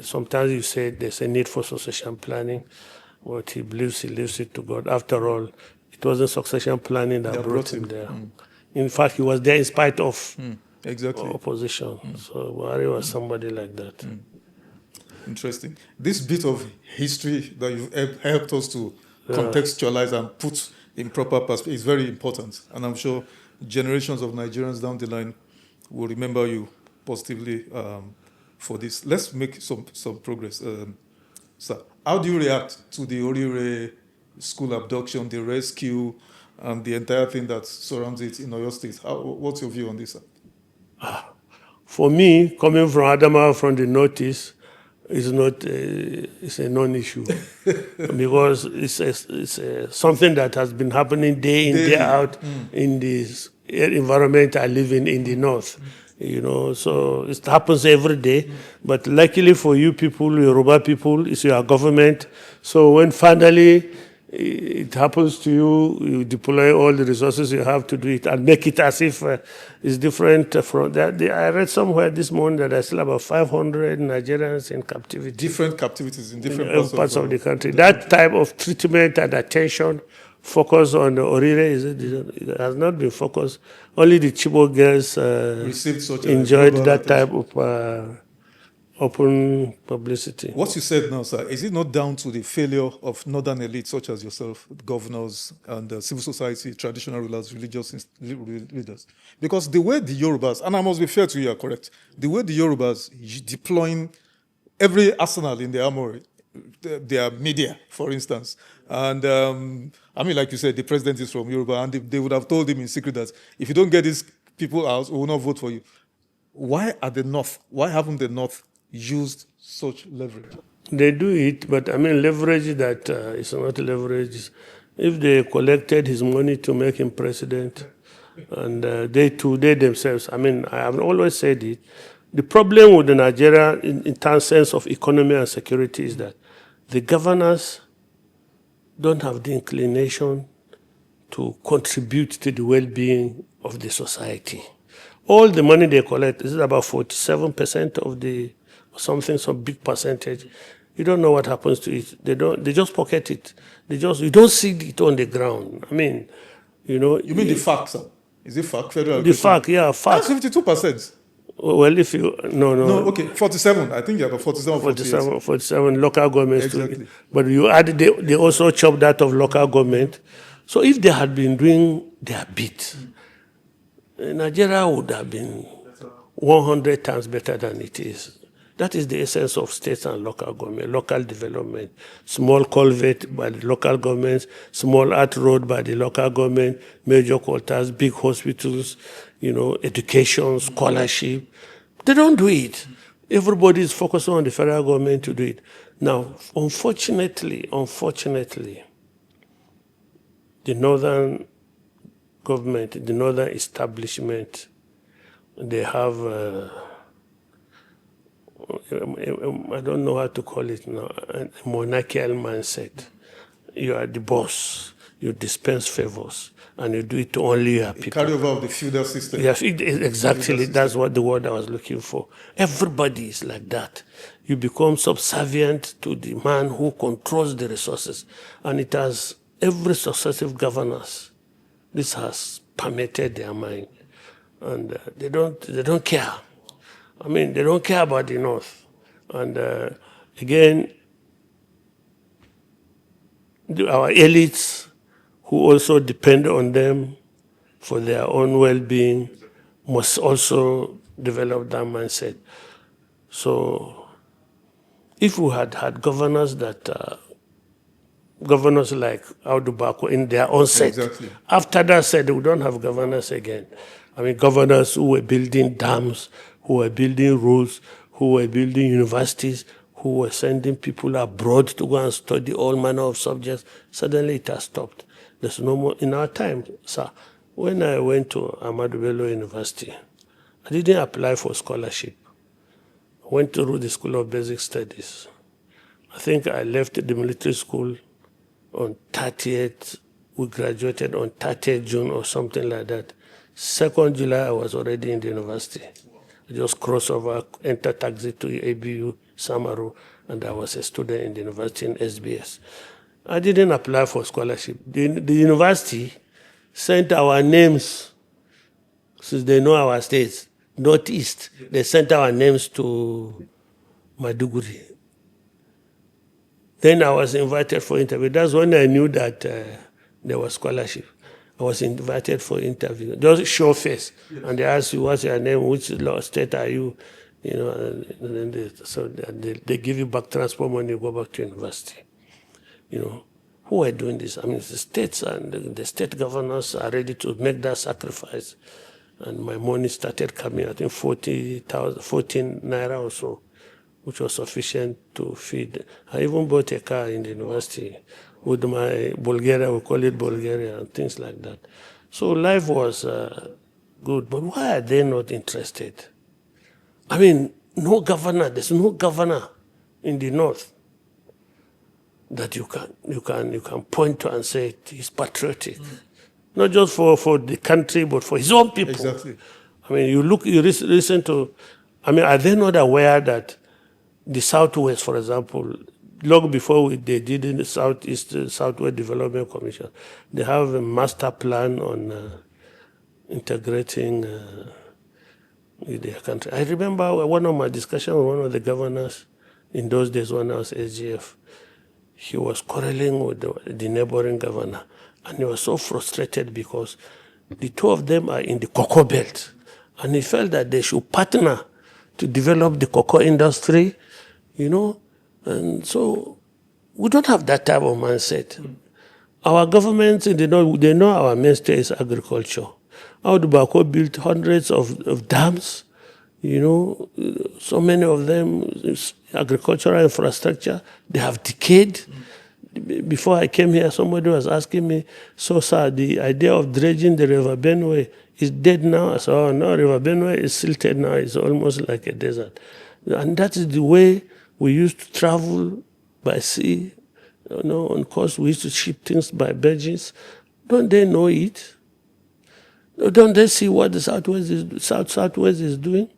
sometimes you say there's a need for succession planning, but he believes he leaves it to God. After all, it wasn't succession planning that brought him there. In fact, he was there in spite of opposition. So Buhari was somebody like that. Interesting. This bit of history that you've helped us to contextualize and put in proper perspective is very important. And I'm sure generations of Nigerians down the line will remember you positively for this. Let's make some progress. Sir, how do you react to the Orire school abduction, the rescue, and the entire thing that surrounds it in Oyo State? What's your view on this, sir? For me, coming from Adamawa, from the Northeast, is not it's a non-issue because it's something that has been happening day in, day out in this environment I live in the North. You know, so it happens every day. But luckily for you people, Yoruba people, it's your government. So when finally it happens to you, you deploy all the resources you have to do it and make it as if it's different from that. I read somewhere this morning that there's still about 500 Nigerians in captivity. Different captivities in different parts of the country. That type of treatment and attention focus on the Orire it has not been focused. Only the Chibok girls enjoyed that type of open publicity. What you said now, sir, is it not down to the failure of northern elites such as yourself, governors and civil society, traditional rulers, religious leaders? Because the way the Yorubas, and I must be fair to you, are correct, the way the Yorubas deploying every arsenal in their armory, their media, for instance, and I mean, like you said, the president is from Yoruba, and they would have told him in secret that if you don't get these people out, we will not vote for you. Why haven't the North used such leverage? They do it, but I mean, leverage that is not leverage. If they collected his money to make him president, and they themselves, I mean, I have always said it, the problem with Nigeria in terms of economy and security is that the governors don't have the inclination to contribute to the well-being of the society. All the money they collect is about 47% of some big percentage. You don't know what happens to it. They just pocket it. You don't see it on the ground. I mean, you know. You mean the FAC, sir? Is it FAC? Federal the FAC, yeah, FAC. That's 52%. Well, if you no, okay, 47. I think you have a 47 local governments. Exactly. But you add they also chop that of local government. So if they had been doing their bit, Nigeria would have been 100 times better than it is. That is the essence of states and local government, local development. Small culvert by the local governments, small art road by the local government, major quarters, big hospitals, you know, education, scholarship. They don't do it. Everybody is focused on the federal government to do it. Now, unfortunately, the northern government, the northern establishment, they have, I don't know how to call it now, a monarchical mindset. You are the boss. you dispense favors, and you do it to only your people. Carryover of the feudal system. Yeah, exactly. That's what the word I was looking for. Everybody is like that. You become subservient to the man who controls the resources. And it has every successive governance. This has permeated their mind. And they don't care. I mean, they don't care about the North. And again, our elites, who also depend on them for their own well-being, must also develop that mindset. So if we had had governors that, governors like Audu Bako in their own set, exactly. After that said, we don't have governors again. I mean, governors who were building dams, who were building roads, who were building universities, who were sending people abroad to go and study all manner of subjects, suddenly it has stopped. There's no more. In our time, sir, when I went to Ahmadu Bello University, I didn't apply for scholarship. I went through the School of Basic Studies. I think I left the military school on 30th. We graduated on 30th June or something like that. 2nd July, I was already in the university. I just crossed over, entered taxi to ABU, Samaru, and I was a student in the university in SBS. I didn't apply for scholarship. The university sent our names, since they know our states, Northeast. They sent our names to Maiduguri. Then I was invited for interview. That's when I knew that there was scholarship. I was invited for interview. Just show face. And they ask you, what's your name? Which state are you? You know, and then they give you back transport money, you go back to university. You know, who are doing this? I mean, the states and the state governors are ready to make that sacrifice. And my money started coming, I think 14 naira or so, which was sufficient to feed. I even bought a car in the university with my Bulgaria, we call it Bulgaria, and things like that. So life was good, but why are they not interested? I mean, there's no governor in the North that you can point to and say he's patriotic. Not just for the country, but for his own people. Exactly. I mean, you listen to, I mean, are they not aware that the Southwest, for example, long before they did in the Southwest Development Commission, they have a master plan on integrating their country. I remember one of my discussions with one of the governors in those days when I was SGF. He was quarreling with the neighboring governor, and he was so frustrated because the two of them are in the cocoa belt, and he felt that they should partner to develop the cocoa industry, you know. And so we don't have that type of mindset. Our governments, they know our mainstay is agriculture. Audu Bako built hundreds of dams, you know, so many of them agricultural infrastructure. They have decayed. Before I came here, somebody was asking me, so sir, the idea of dredging the River Benue is dead now. I said, oh no, River Benue is silted now. It's almost like a desert. And that is the way we used to travel by sea, you know, on coast. We used to ship things by barges. Don't they know it? Don't they see what the Southwest is doing?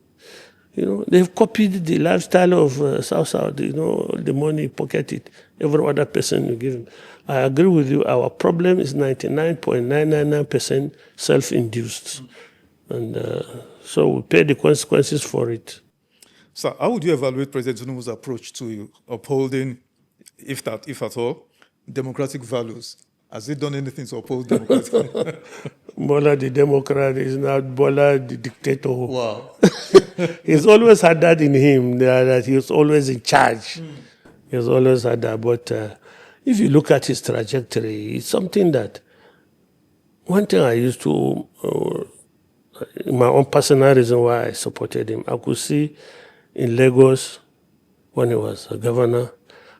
You know, they've copied the lifestyle of South, you know, the money, pocket it, every other person you give them. I agree with you. Our problem is 99.999% self-induced. And so we pay the consequences for it. So how would you evaluate President Tinubu's approach to upholding, if at all, democratic values? Has he done anything to uphold democratic? Bola the Democrat is not Bola the dictator. Wow. He's always had that in him, that he was always in charge. He has always had that. But if you look at his trajectory, it's something that, one thing I used to, my own personal reason why I supported him, I could see in Lagos, when he was a governor,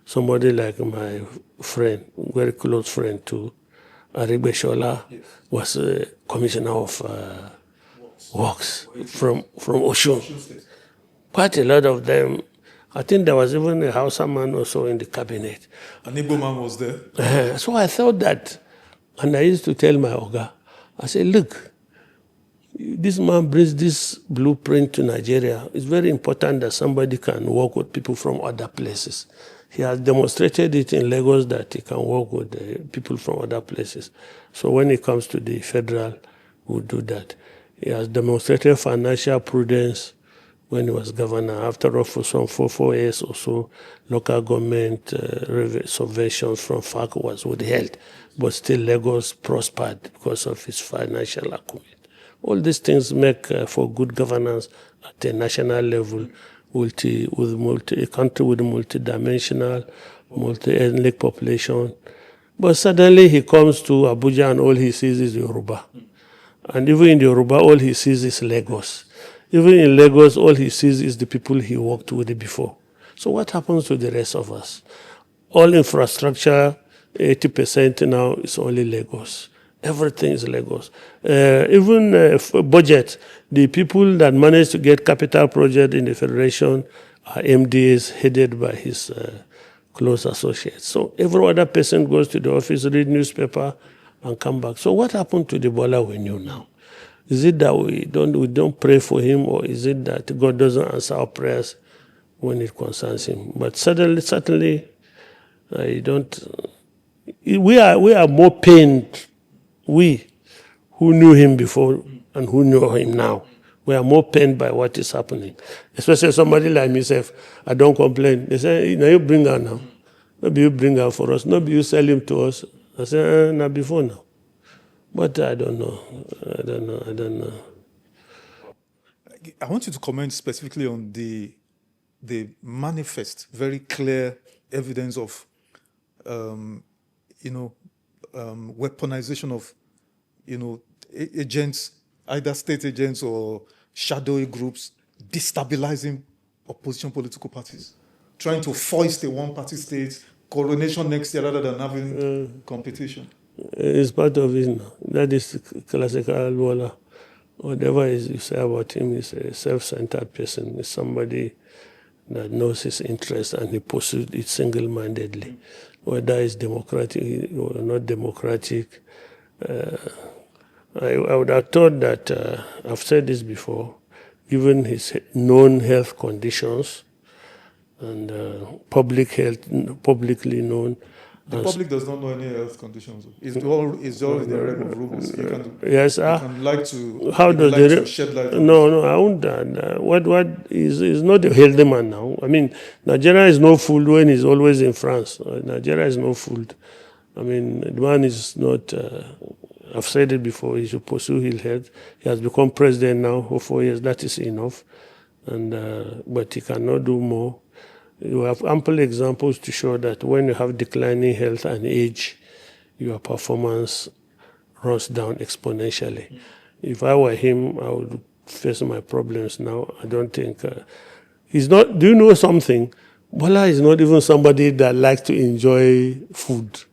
somebody like my friend, very close friend too, Arigbe Shola, was a commissioner of works from Oshun. Quite a lot of them. I think there was even a Hausa man also in the cabinet. An Igbo man was there. So I thought that And I used to tell my Oga, I said, look, this man brings this blueprint to Nigeria. It's very important that somebody can work with people from other places. He has demonstrated it in Lagos that he can work with people from other places. So when it comes to the federal, we'll do that. He has demonstrated financial prudence when he was governor. After all, for some 4 years or so, local government subventions from FAC was withheld. But still Lagos prospered because of his financial acumen. All these things make for good governance at a national level, a country with a multidimensional, multi-ethnic population. But suddenly he comes to Abuja and all he sees is Yoruba. And even in Yoruba, all he sees is Lagos. Even in Lagos, all he sees is the people he worked with before. So what happens to the rest of us? All infrastructure, 80% now is only Lagos. Everything is Lagos. Even budget, the people that manage to get capital project in the federation are MDAs headed by his close associates. So every other person goes to the office, read newspaper, and come back. So what happened to the Bola we knew now? Is it that we don't pray for him, or is it that God doesn't answer our prayers when it concerns him? But certainly, I don't. We are more pained. We who knew him before and who know him now, we are more pained by what is happening. Especially somebody like myself, I don't complain. They say, now you bring her now. Maybe you bring her for us. Maybe you sell him to us. I say, not before now. But I don't know. I don't know. I want you to comment specifically on the manifest, very clear evidence of, weaponization of, agents, either state agents or shadowy groups, destabilizing opposition political parties, trying to foist a one-party state, coronation next year rather than having competition. It's part of it now. That is classical Bola. Whatever you say about him is a self-centered person. He's somebody that knows his interests and he pursues it single-mindedly. Whether it's democratic or not democratic, I would have thought that, I've said this before, given his known health conditions and publicly known. The public does not know any health conditions. It's all in the realm of rumors. You can like to. How does to shed light on No, I won't. What is not a healthy man now. I mean, Nigeria is not fooled when he's always in France. Nigeria is not fooled. I mean, the man is not. I've said it before. He should pursue his health. He has become president now for 4 years. That is enough, but he cannot do more. You have ample examples to show that when you have declining health and age, your performance runs down exponentially. If I were him, I would face my problems now. I don't think he's not. Do you know something? Bola is not even somebody that likes to enjoy food.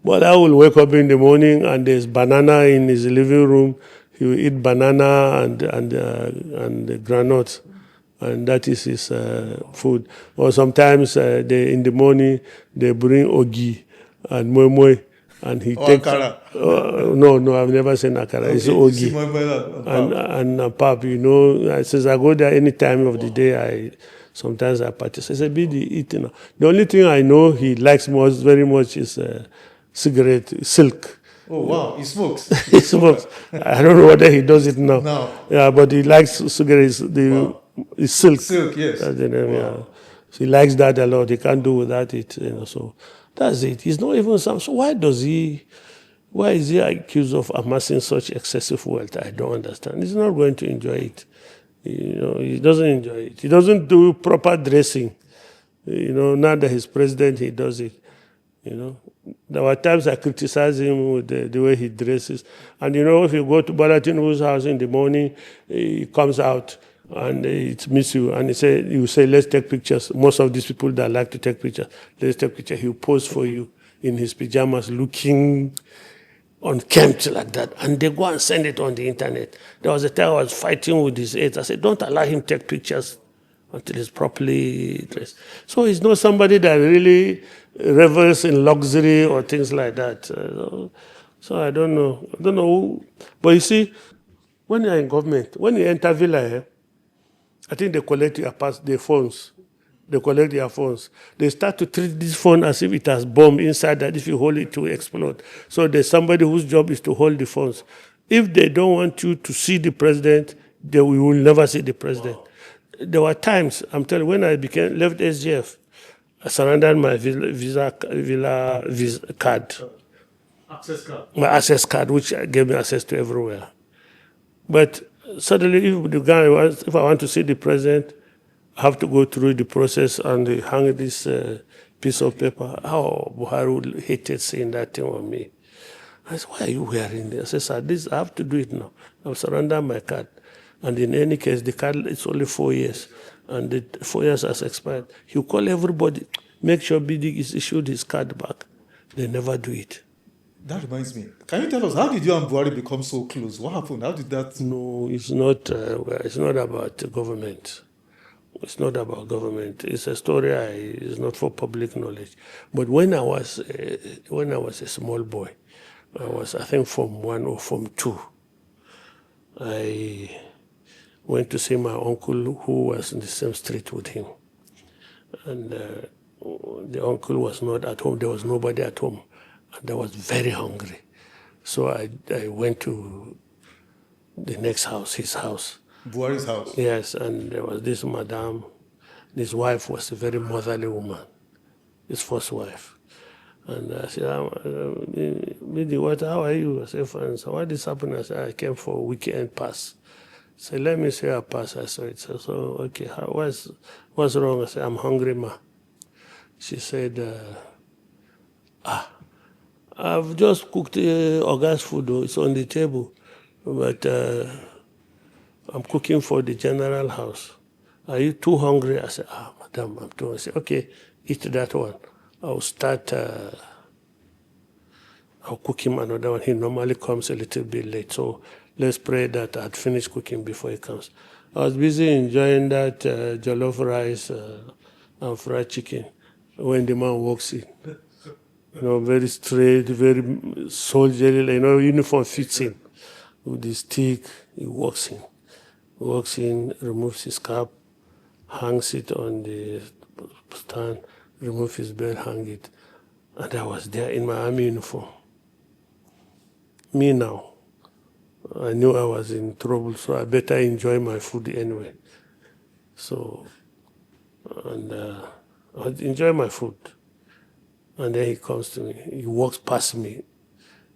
Bola will wake up in the morning and there's banana in his living room. He will eat banana and the granuts. And that is his food. Or sometimes in the morning they bring ogi and moi moi, and he takes. No, I've never seen akara. Okay. It's ogi and pap. Since I go there any time of the day, sometimes I participate. It's a bit eating. The only thing I know he likes very much is cigarette, silk. Oh wow, he smokes. He smokes. I don't know whether he does it now. No. Yeah, but he likes cigarettes. It's silk. Silk, yes. That's the name, yeah. So he likes that a lot. He can't do without it. So that's it. He's not even some. So why is he accused of amassing such excessive wealth? I don't understand. He's not going to enjoy it. He doesn't enjoy it. He doesn't do proper dressing. Now that he's president, he does it. There were times I criticized him with the way he dresses. And if you go to Bola Tinubu's house in the morning, he comes out and it meets you, and you say, let's take pictures. Most of these people that like to take pictures, let's take pictures. He'll pose for you in his pajamas, looking unkempt like that, and they go and send it on the internet. There was a time I was fighting with his aides. I said, don't allow him to take pictures until he's properly dressed. So he's not somebody that really revels in luxury or things like that. So I don't know. I don't know who. But you see, when you're in government, when you enter Villa, I think they collect your their phones. They collect their phones. They start to treat this phone as if it has bomb inside that if you hold it, it will explode. So there's somebody whose job is to hold the phones. If they don't want you to see the president, we will never see the president. Wow. There were times, I'm telling you, when I left SGF, I surrendered my visa card. Access card. My access card, which gave me access to everywhere. But suddenly, if I want to see the president, I have to go through the process and hang this piece of paper. How Buhari hated seeing that thing on me. I said, why are you wearing this? I said, sir, I have to do it now. I'll surrender my card. And in any case, the card is only 4 years. And the 4 years has expired. You call everybody, make sure BD is issued his card back. They never do it. That reminds me. Can you tell us, how did you and Buhari become so close? What happened? How did that? No, it's not about government. It's not about government. It's a story. It's not for public knowledge. But when I was a small boy, I think Form 1 or Form 2. I went to see my uncle who was in the same street with him, and the uncle was not at home. There was nobody at home, and I was very hungry. So I went to the next house, his house. Buhari's house? Yes, and there was this madam. His wife was a very motherly woman, his first wife. And I said, Bidi, how are you? I said, fine. So what is happening? I said, I came for a weekend pass. I said, let me see a pass. I saw it. So okay, what's wrong? I said, I'm hungry, ma. She said, I've just cooked Oga's food. It's on the table. But I'm cooking for the general house. Are you too hungry? I said, madam, I'm too hungry. I said, okay, eat that one. I'll cook him another one. He normally comes a little bit late. So let's pray that I'd finish cooking before he comes. I was busy enjoying that jollof rice and fried chicken when the man walks in. Very straight, very soldierly, uniform fits him. With his stick, he walks in, removes his cap, hangs it on the stand, remove his belt, hang it. And I was there in my army uniform. Me now, I knew I was in trouble, so I better enjoy my food anyway. So, and I enjoy my food. And then he comes to me, he walks past me,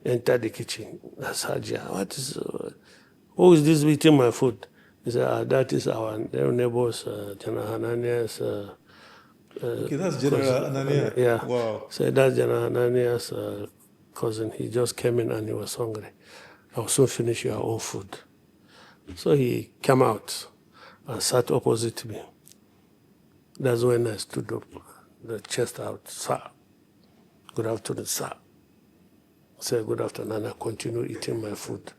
enter the kitchen. I said, who is this eating my food? He said, that is our neighbors, General Hanania's. Okay, that's General Hanania. Yeah. Wow. So that's General Hanania's cousin. He just came in and he was hungry. I'll soon finish your own food. So he came out and sat opposite me. That's when I stood up, the chest out. Sir, good afternoon, sir. I said, good afternoon, and I continue eating my food.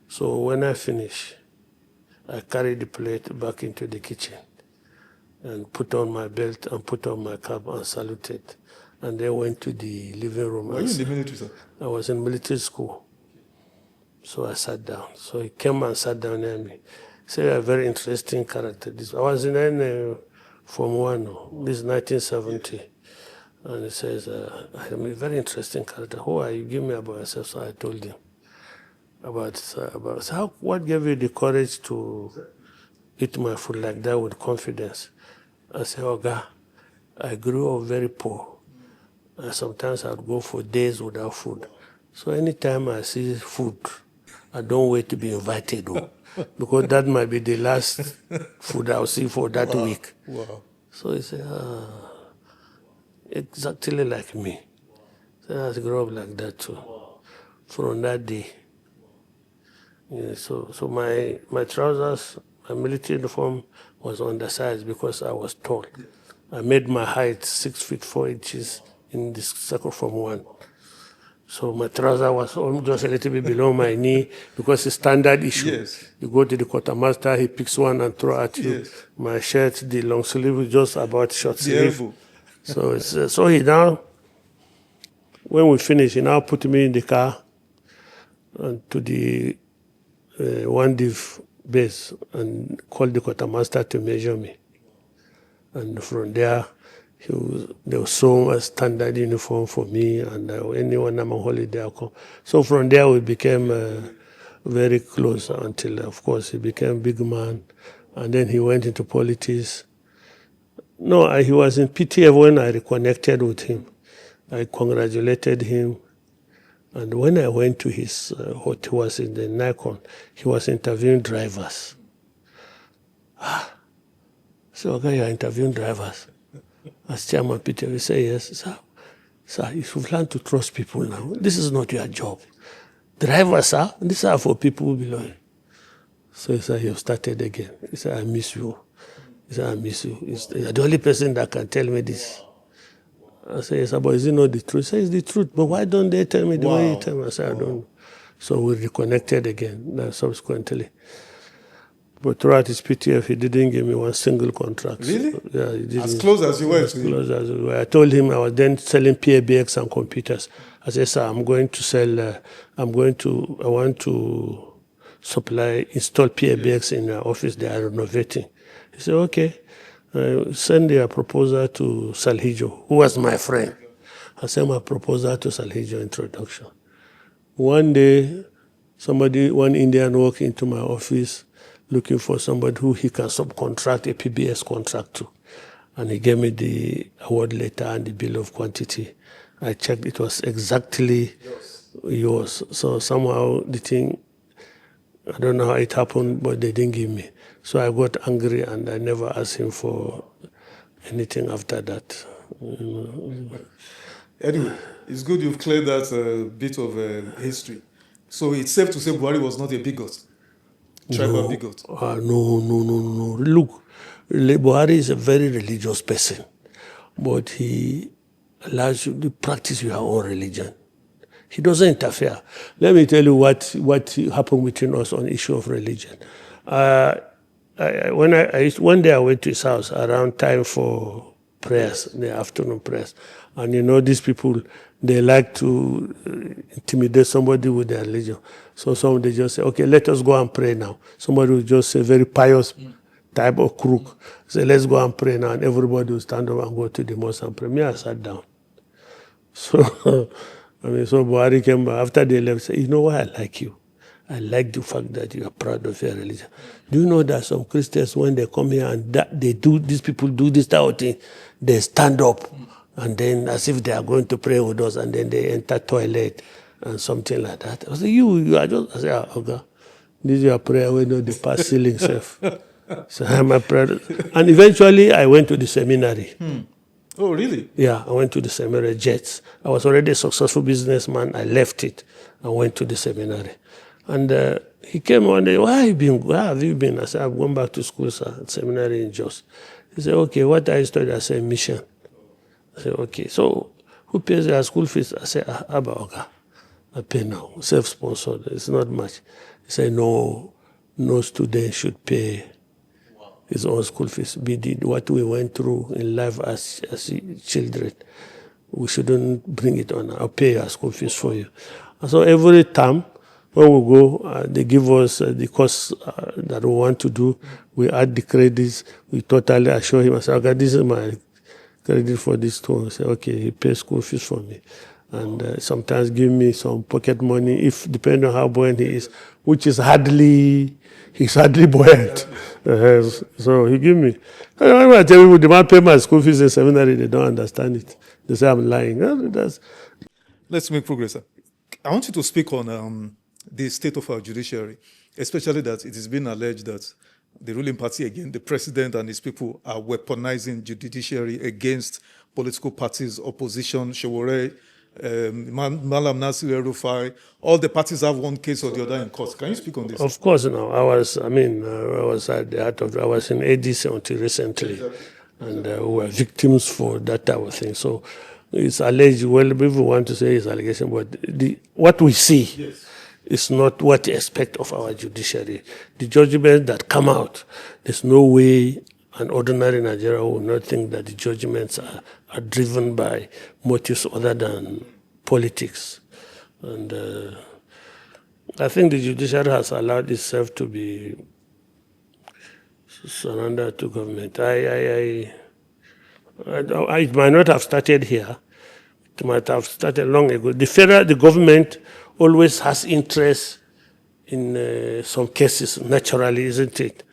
So when I finish, I carried the plate back into the kitchen and put on my belt and put on my cap and saluted. And then went to the living room. Were you in the military, sir? I was in military school. So I sat down. So he came and sat down near me. He said, a very interesting character. I was in Form 1, this is 1970. And he says, I'm a very interesting character. Who are you? Give me about yourself. So I told him what gave you the courage to eat my food like that with confidence? I said, Oga, I grew up very poor. And sometimes I'd go for days without food. So anytime I see food, I don't wait to be invited, because that might be the last food I'll see for that week. Wow. So he said, exactly like me. So I grew up like that too. From that day. Yeah, so my trousers, my military uniform was undersized because I was tall. I made my height 6 feet 4 inches in this second Form 1. So my trouser was just a little bit below my knee because it's standard issue. Yes. You go to the quartermaster, he picks one and throw at you. Yes. My shirt, the long sleeve is just about short sleeve. So he now, when we finish, he now put me in the car and to the one div base and called the quartermaster to measure me. And from there, they will sew a standard uniform for me, and anyone I'm on holiday, I'll come. So from there, we became very close until, of course, he became a big man. And then he went into politics. No, he was in PTF when I reconnected with him. I congratulated him. And when I went to his, what he was in the Nikon, he was interviewing drivers. So, okay, you're interviewing drivers. As chairman PTF, he said, yes. Sir, you should learn to trust people now. This is not your job. Drivers, sir, these are for people who belong. So he said, you've started again. He said, I miss you. He said, I miss you. You're the only person that can tell me this. I said, yes, but is it not the truth? He said, it's the truth. But why don't they tell me the way you tell me? I said, I don't know. So we reconnected again subsequently. But throughout his PTF, he didn't give me one single contract. Really? Yeah, he didn't. As close as you were to him? As close as we were. I told him I was then selling PABX and computers. I said, sir, I want to install PABX in our office. They are renovating. He said, okay. Send a proposal to Salhijo, who was my friend. I sent my proposal to Salhijo introduction. One day, one Indian walked into my office looking for somebody who he can subcontract a PBS contract to. And he gave me the award letter and the bill of quantity. I checked, it was exactly yours. So somehow the thing, I don't know how it happened, but they didn't give me. So I got angry and I never asked him for anything after that. Anyway, it's good you've cleared that bit of history. So it's safe to say Buhari was not a bigot, tribal bigot. No. Look, Buhari is a very religious person, but he allows you to practice your own religion. He doesn't interfere. Let me tell you what happened between us on the issue of religion. One day I went to his house around time for prayers, the afternoon prayers. And you know, these people, they like to intimidate somebody with their religion. So somebody just say, okay, let us go and pray now. Somebody will just say, very pious type of crook. Say, let's go and pray now. And everybody will stand up and go to the mosque and pray. Me, I sat down. So, so Buhari came back. After they left, said, you know why I like you? I like the fact that you are proud of your religion. Do you know that some Christians, when they come here and these people do this type of thing, they stand up and then as if they are going to pray with us, and then they enter toilet and something like that. I said, you are just, I said, okay, this is your prayer, we know the past ceiling self. So I'm a prayer. And eventually I went to the seminary. Oh, really? Yeah, I went to the seminary, Jets. I was already a successful businessman. I left it and went to the seminary. And he came one day, where have you been? I said, I've gone back to school, sir, at seminary in Jos. He said, okay, what are you studying? I said, mission. I said, okay, so who pays their school fees? I said, Abba Oga. I pay now, self-sponsored, it's not much. He said, no student should pay his own school fees. We did what we went through in life as children. We shouldn't bring it on. I'll pay your school fees for you. And so every time, when we go, they give us the course that we want to do. We add the credits. We totally assure him. I say, okay, this is my credit for this tour. I say, okay, he pays school fees for me. And sometimes give me some pocket money, if depending on how buoyant he is, which is he's hardly buoyant. So he give me. I tell people, the man pay my school fees in seminary, they don't understand it. They say I'm lying. Let's make progress. I want you to speak on the state of our judiciary, especially that it has been alleged that the ruling party, again, the president and his people are weaponizing judiciary against political parties, opposition, Shewore, Malam Nasir, El-Rufai. All the parties have one case or the other in court. Can you speak on this? Of course, no. I was at the heart of it. I was in ADC until recently, and we were victims for that type of thing. So it's alleged, well, people want to say it's allegation, but what we see is not what we expect of our judiciary. The judgments that come out, there's no way an ordinary Nigerian will not think that the judgments are driven by motives other than politics. And I think the judiciary has allowed itself to be surrendered to government. It might not have started here. It might have started long ago. The government always has interest in some cases, naturally, isn't it?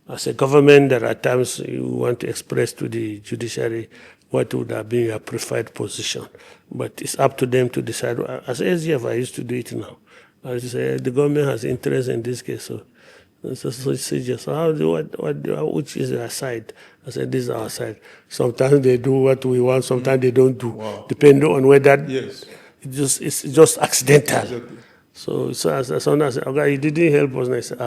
As a government, there are times you want to express to the judiciary what would have been your preferred position. But it's up to them to decide. As SGF, I used to do it now. I used to say, the government has interest in this case. So which is your side? I said, this is our side. Sometimes they do what we want, sometimes they don't do, depending on whether it's just accidental. Exactly. So as soon as okay, he didn't help us, and I said,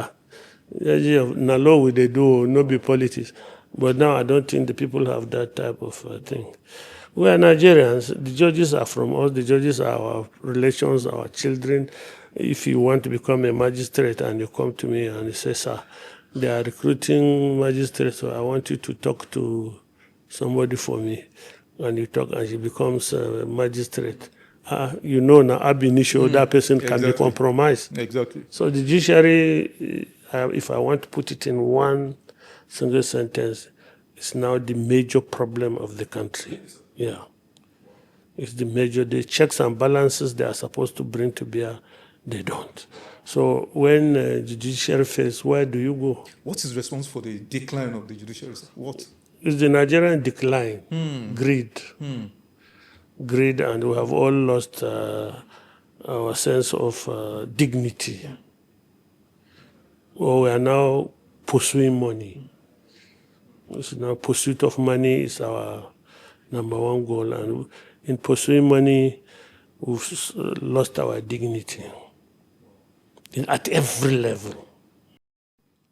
na law we they do, no be politics. But now I don't think the people have that type of thing. We are Nigerians. The judges are from us. The judges are our relations, our children. If you want to become a magistrate and you come to me and you say, sir, they are recruiting magistrates, so I want you to talk to somebody for me. And you talk and she becomes a magistrate. You know now, ab initio, that person can be compromised. Exactly. So the judiciary, if I want to put it in one single sentence, is now the major problem of the country. Yeah. It's the the checks and balances they are supposed to bring to bear, they don't. So when the judiciary fails, where do you go? What is responsible for the decline of the judiciary? What? It's the Nigerian decline, greed. Greed, and we have all lost our sense of dignity. We are now pursuing money. It's now pursuit of money is our number one goal, and in pursuing money, we've lost our dignity at every level.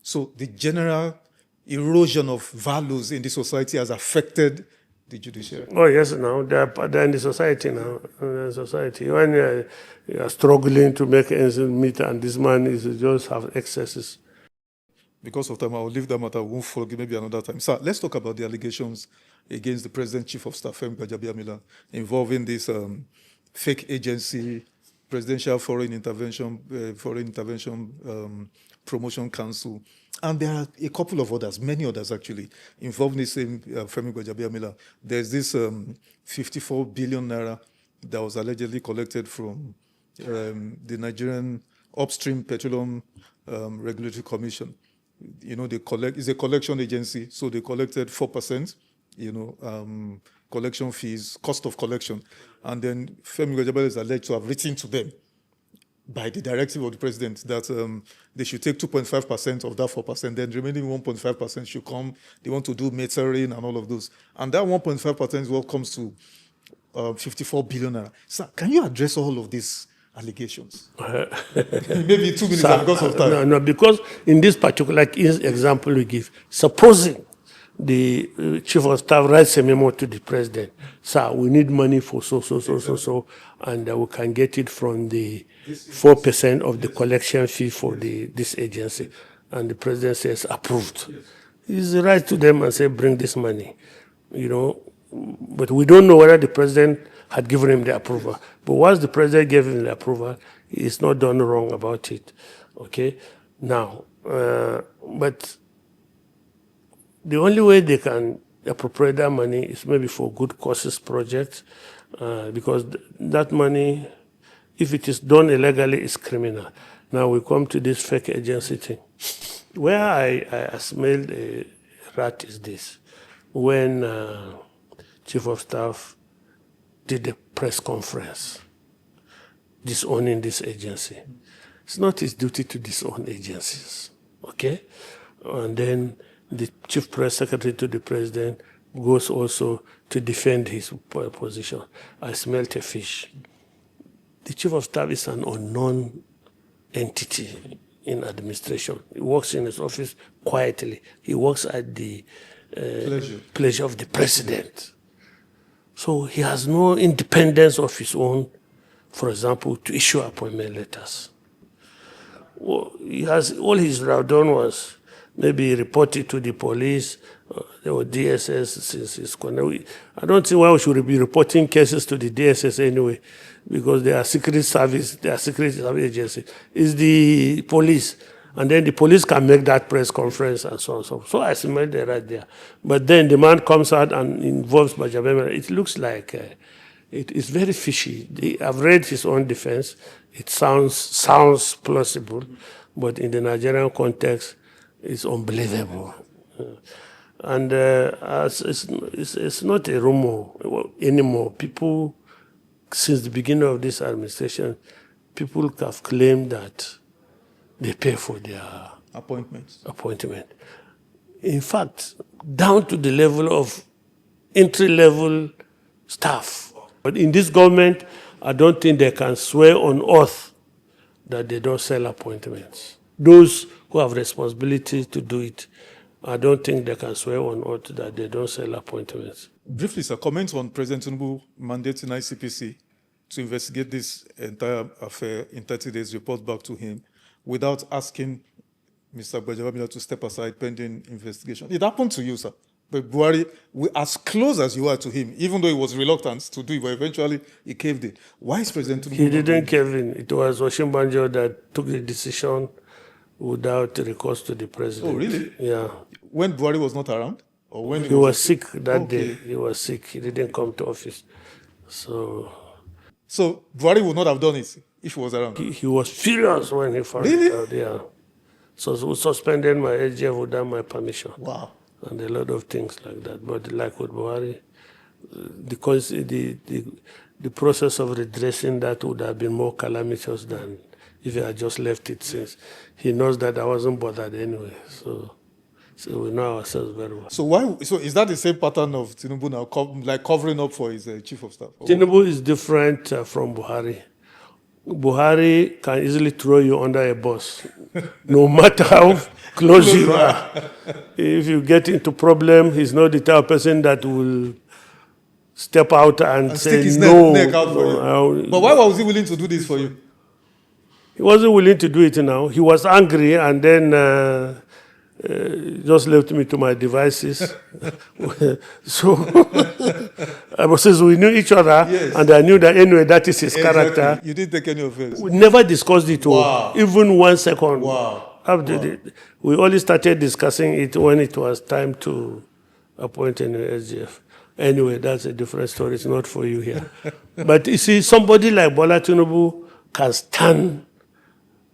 So the general erosion of values in the society has affected the judiciary. Oh yes, now they're in the society now. In the society, when you are struggling to make ends meet, and this man is just have excesses. Because of time, I will leave that matter. We won't forget maybe another time. Sir, let's talk about the allegations against the President Chief of Staff, Babachir involving this fake agency, Presidential Foreign Intervention Promotion Council. And there are a couple of others, many others actually, involved in the same Babachir. There's this 54 billion naira that was allegedly collected from the Nigerian Upstream Petroleum Regulatory Commission. You know, it's a collection agency, so they collected 4%, collection fees, cost of collection. And then Femi Gbajabiamila is alleged to have written to them by the directive of the president that they should take 2.5% of that 4%, then the remaining 1.5% should come. They want to do metering and all of those. And that 1.5% is what comes to 54 billion naira. Sir, can you address all of these allegations? Maybe 2 minutes because of time. No, because in this particular example we give, supposing the chief of staff writes a memo to the president, sir, we need money for so, and we can get it from the 4% of the collection fee for this agency. And the president says, approved. He's right to them and say, bring this money, But we don't know whether the president had given him the approval. But once the president gave him the approval, he's not done wrong about it. Okay? Now, but the only way they can appropriate that money is maybe for good causes projects, because that money, if it is done illegally, is criminal. Now we come to this fake agency thing. Where I smelled a rat is this. When Chief of Staff did a press conference disowning this agency. It's not his duty to disown agencies, okay? And then the Chief Press Secretary to the President goes also to defend his position. I smelt a fish. The Chief of Staff is an unknown entity in administration. He works in his office quietly. He works at the pleasure of the President. So he has no independence of his own, for example, to issue appointment letters. All he's done was maybe report it to the police, There were DSS since his corner. I don't see why we should be reporting cases to the DSS anyway, because they are secret service, they are secret service agency. It's the police. And then the police can make that press conference and so on. So I smell it right there. But then the man comes out and involves Bajabema. It looks like it is very fishy. I've read his own defense. It sounds plausible, but in the Nigerian context, it's unbelievable. And it's not a rumor anymore. People, since the beginning of this administration, people have claimed that they pay for their appointment. In fact, down to the level of entry-level staff. But in this government, I don't think they can swear on oath that they don't sell appointments. Those who have responsibility to do it, I don't think they can swear on oath that they don't sell appointments. Briefly, sir, comment on President Tinubu mandating ICPC to investigate this entire affair in 30 days, report back to him, without asking Mr. Babachir to step aside pending investigation. It happened to you, sir. But Buhari, as close as you are to him, even though he was reluctant to do it, but eventually he caved in. Why is President Tinubu? He didn't cave in. It was Oshimbanjo that took the decision without recourse to the president. Oh, really? Yeah. When Buhari was not around? Or when he was sick that day. He was sick. He didn't come to office. So Buhari would not have done it if he was around? He was furious when he found out. Yeah. So we suspended my SGF without my permission. Wow. And a lot of things like that. But like with Buhari, the process of redressing that would have been more calamitous than if he had just left it, since he knows that I wasn't bothered anyway. So we know ourselves very well. So is that the same pattern of Tinubu now, like covering up for his chief of staff? Tinubu is different from Buhari. Buhari can easily throw you under a bus, no matter how close you are. If you get into problem, he's not the type of person that will step out and say stick his no. neck out for you. But why was he willing to do this for you? He wasn't willing to do it now. He was angry and then just left me to my devices. So since we knew each other, yes, and I knew that anyway that is his character. You didn't take any offense. We never discussed it, even 1 second. Wow. We only started discussing it when it was time to appoint a new SGF. Anyway, that's a different story. It's not for you here. But you see, somebody like Bola Tinubu can stand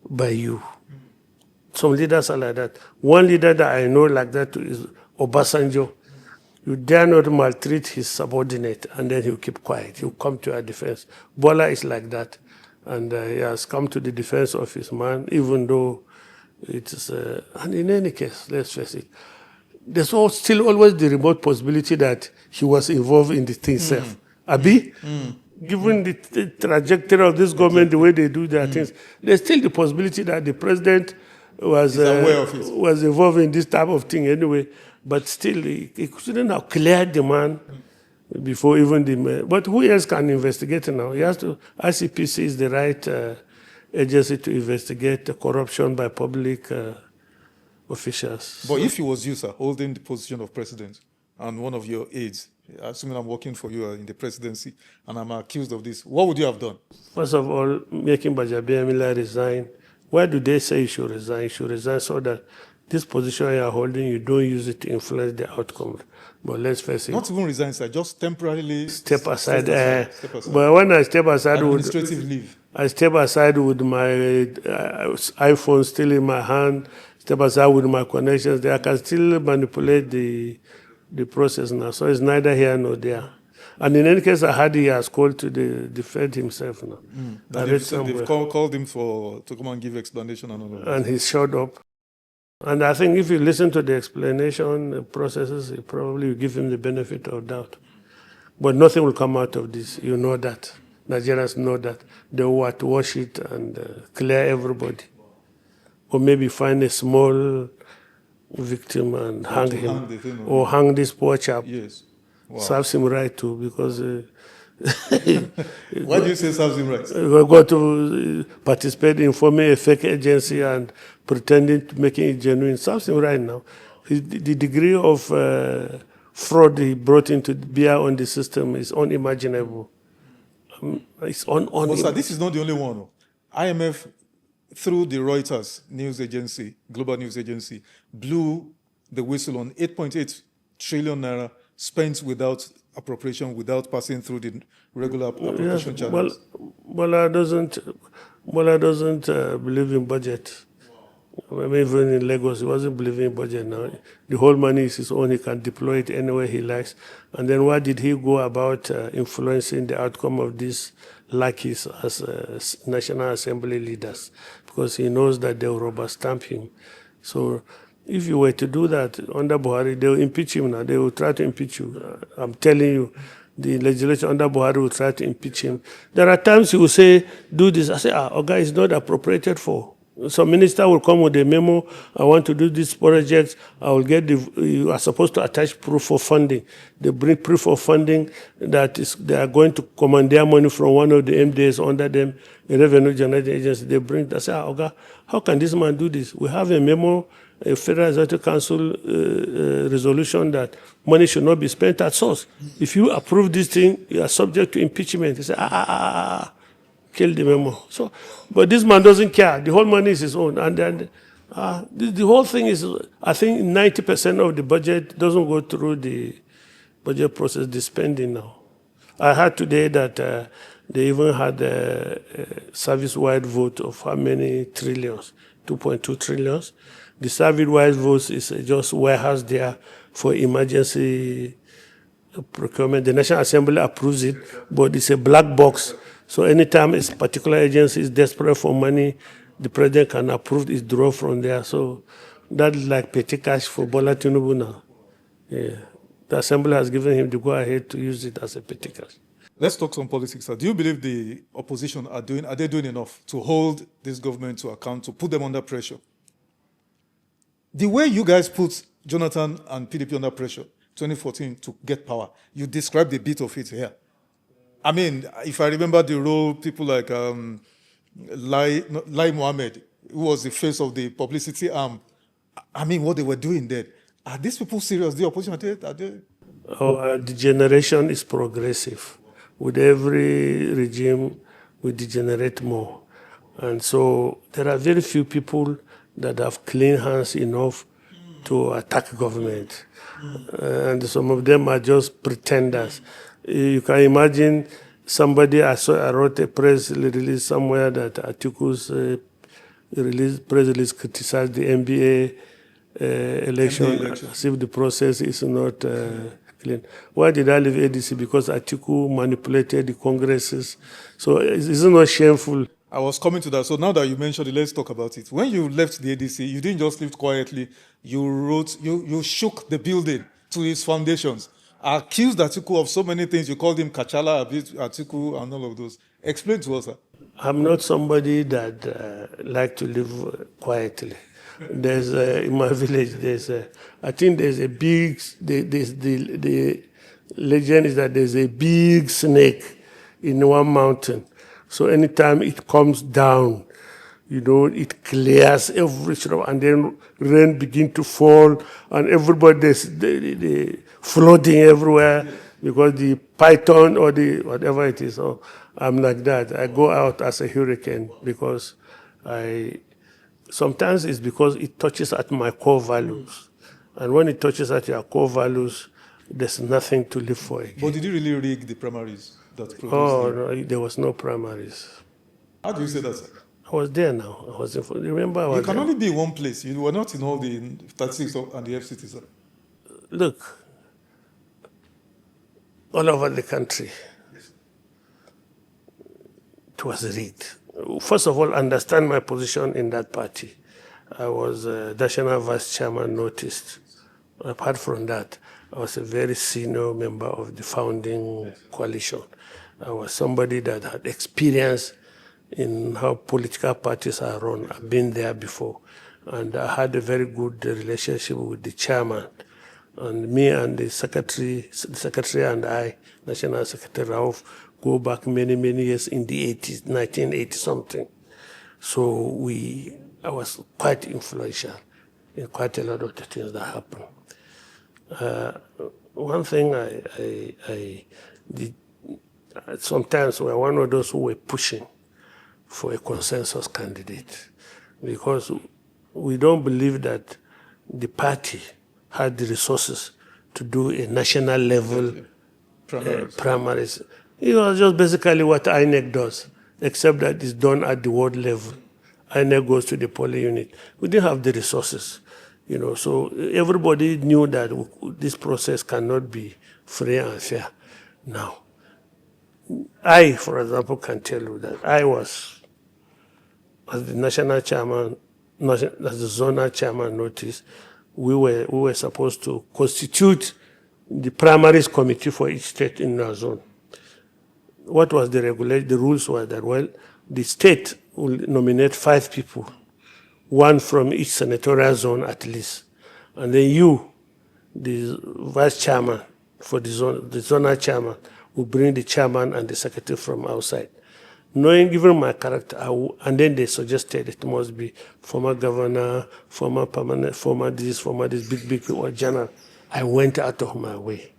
by you. Some leaders are like that. One leader that I know like that is Obasanjo. You dare not maltreat his subordinate, and then he'll keep quiet. He'll come to your defense. Bola is like that. And he has come to the defense of his man, even though it is... and in any case, let's face it, there's still always the remote possibility that he was involved in the thing itself. Abi? Given the trajectory of this government, the way they do their things, there's still the possibility that the president was involved in this type of thing anyway. But still, he couldn't have cleared the man before even the... But who else can investigate now? He has to... ICPC is the right agency to investigate corruption by public officials. But if it was you, sir, holding the position of president, and one of your aides, assuming I'm working for you in the presidency, and I'm accused of this, what would you have done? First of all, making Gbajabiamila resign. Why do they say you should resign? You should resign so that this position you are holding, you don't use it to influence the outcome. But let's face it. Not even resign, sir, just temporarily step aside. But when I step aside, administrative leave. I step aside with my iPhone still in my hand, step aside with my connections there. I can still manipulate the process now. So it's neither here nor there. And in any case, I heard he has called to defend himself now. They've called him to come and give explanation and all of that. And he showed up. And I think if you listen to the explanation processes, it probably will give him the benefit of doubt. But nothing will come out of this. You know that. Nigerians know that. They will wash it and clear everybody. Or maybe find a small victim and hang him. Or hang this poor chap. Yes. Wow. Serves him right too, because... Why do you say serves him right? We're going to participate in forming a fake agency and pretending to making it genuine. Serves him right now. The degree of fraud he brought into bear on the system is unimaginable. It's But sir, this is not the only one. IMF, through the Reuters news agency, global news agency, blew the whistle on 8.8 trillion naira spent without appropriation, without passing through the regular appropriation channels. Bola doesn't believe in budget. I mean, even in Lagos, he wasn't believing in budget now. The whole money is his own. He can deploy it anywhere he likes. And then why did he go about influencing the outcome of these lackeys as National Assembly leaders? Because he knows that they will rubber stamp him. So if you were to do that under Buhari, they will impeach him now. They will try to impeach you. I'm telling you, the legislature under Buhari will try to impeach him. There are times he will say, do this. I say, Oga, it's not appropriated for. Some minister will come with a memo, I want to do this project, I will get you are supposed to attach proof of funding. They bring proof of funding that is, they are going to commandeer money from one of the MDAs under them, a revenue generating agency. They bring, they say, Oga, how can this man do this? We have a memo, a Federal Executive Council resolution that money should not be spent at source. If you approve this thing, you are subject to impeachment. They say, kill the memo. So, but this man doesn't care. The whole money is his own. And then the whole thing is, I think 90% of the budget doesn't go through the budget process, the spending now. I heard today that they even had a service-wide vote of how many trillions? 2.2 trillions. The service-wide vote is just warehouse there for emergency procurement. The National Assembly approves it, but it's a black box. So anytime a particular agency is desperate for money, the president can approve its draw from there. So that's like petty cash for Bola Tinubu now. Yeah. The assembly has given him the go-ahead to use it as a petty cash. Let's talk some politics, sir. Do you believe the opposition are they doing enough to hold this government to account, to put them under pressure? The way you guys put Jonathan and PDP under pressure, 2014, to get power, you described a bit of it here. I mean, if I remember the role, people like Lai Mohammed, who was the face of the publicity arm, I mean, what they were doing then. Are these people serious? The opposition, are they? The generation is progressive. With every regime, we degenerate more. And so there are very few people that have clean hands enough to attack government. And some of them are just pretenders. You can imagine somebody, I wrote a press release somewhere that Atiku's press release criticized the NBA election as if the process is not clean. Why did I leave ADC? Because Atiku manipulated the congresses. So it's not shameful. I was coming to that. So now that you mentioned it, let's talk about it. When you left the ADC, you didn't just leave quietly. You shook the building to its foundations. Accused Atiku of so many things. You called him Kachala, Atiku, and all of those. Explain to us, sir. I'm not somebody that like to live quietly. There's in my village. I think there's a big. The legend is that there's a big snake in one mountain. So anytime it comes down, it clears every shrub, and then rain begin to fall, and everybody's flooding everywhere because the python or the whatever it is. So I'm like that. I go out as a hurricane because sometimes it's because it touches at my core values, and when it touches at your core values, there's nothing to live for again. But did you really rig the primaries? No, there was no primaries. How do you say that, sir? I was there now. Remember, I was You can there. only be in one place. You were not in all the 36 and the FCT, sir. Look, all over the country, it was rigged. First of all, understand my position in that party. I was national vice chairman noticed. Apart from that, I was a very senior member of the founding coalition. I was somebody that had experience in how political parties are run. I've been there before. And I had a very good relationship with the chairman. And me and the secretary and I, National Secretary Rauf, go back many, many years in the 80s, 1980 something. So I was quite influential in quite a lot of the things that happen. One thing sometimes we're one of those who were pushing for a consensus candidate because we don't believe that the party had the resources to do a national level primaries. It was just basically what INEC does, except that it's done at the ward level. INEC goes to the polling unit. We didn't have the resources, so everybody knew that this process cannot be free and fair. Now, I, for example, can tell you that I was, as the national chairman, as the zonal chairman noticed, we were supposed to constitute the primaries committee for each state in our zone. What was the regulation? The rules were that, well, the state will nominate 5 people, 1 from each senatorial zone at least. And then you, the vice chairman for the zonal chairman, will bring the chairman and the secretary from outside. Knowing, given my character, and then they suggested it must be former governor, former permanent, former this, big or general. I went out of my way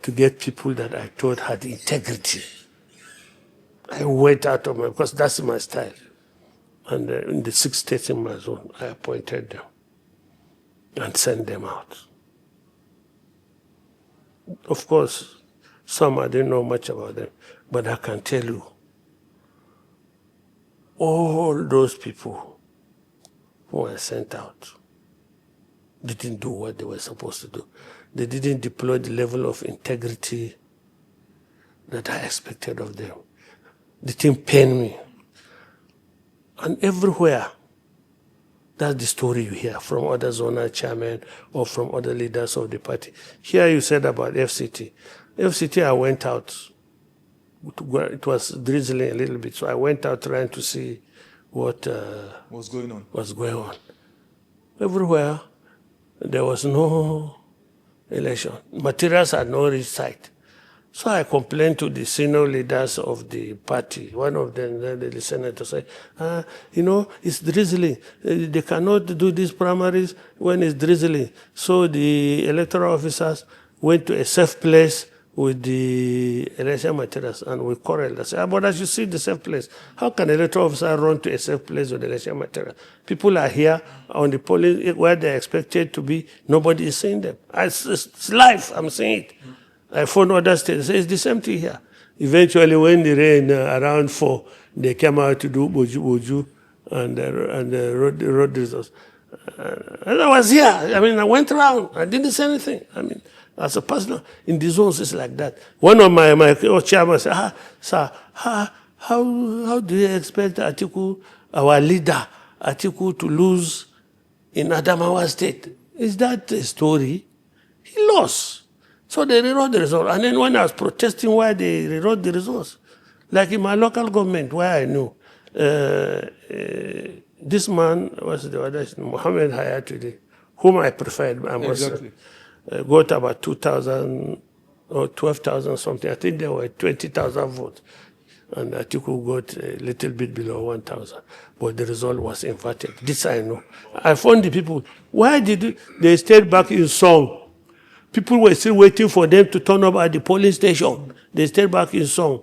to get people that I thought had integrity. I went out of my, because that's my style. And in the 6 states in my zone, I appointed them and sent them out. Of course, some I didn't know much about them, but I can tell you, all those people who were sent out didn't do what they were supposed to do. They didn't deploy the level of integrity that I expected of them. The thing pained me. And everywhere, that's the story you hear from other zonal chairmen or from other leaders of the party. Here you said about FCT. FCT, I went out. It was drizzling a little bit, so I went out trying to see what was going on. Everywhere, there was no election. Materials had not reached site. So I complained to the senior leaders of the party. One of them, the senator, said, it's drizzling. They cannot do these primaries when it's drizzling. So the electoral officers went to a safe place with the election materials, and we quarreled. I said, but as you see the safe place, how can an electoral officer run to a safe place with the election material? People are here on the polling where they're expected to be. Nobody is seeing them. It's live, I'm saying it. I phoned other states. It's the same thing here. Eventually, when the rain around 4, they came out to do boju and the road results. And I was here. I went around. I didn't say anything. As a person in the zones, it's like that. One of my chairman said, sir, how do you expect Atiku, our leader, Atiku, to lose in Adamawa State? Is that a story? He lost. So they rewrote the results. And then when I was protesting why they rewrote the results, like in my local government where I knew, this man was the other, Mohammed Hayatuddin, whom I preferred, I must say, got about 2,000 or 12,000 something. I think there were 20,000 votes. And Atiku got a little bit below 1,000. But the result was inverted. This I know. I found the people. Why did they stayed back in Song? People were still waiting for them to turn up at the polling station. They stayed back in Song.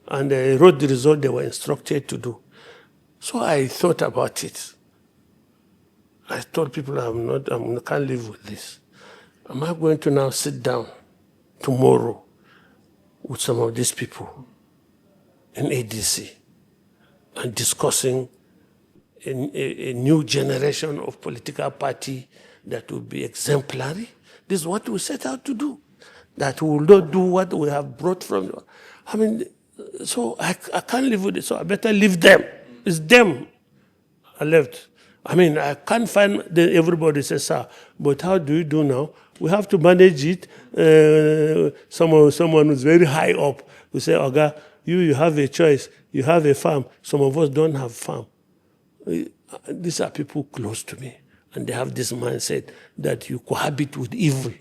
And they wrote the result they were instructed to do. So I thought about it. I told people I can't live with this. Am I going to now sit down tomorrow with some of these people in ADC and discussing a new generation of political party that will be exemplary? This is what we set out to do. That we will not do what we have brought from. So I can't live with it, so I better leave them. It's them I left. I can't find everybody says, sir, but how do you do now? We have to manage it. Someone who's very high up will say, Oga, you have a choice. You have a farm. Some of us don't have farm. These are people close to me. And they have this mindset that you cohabit with evil.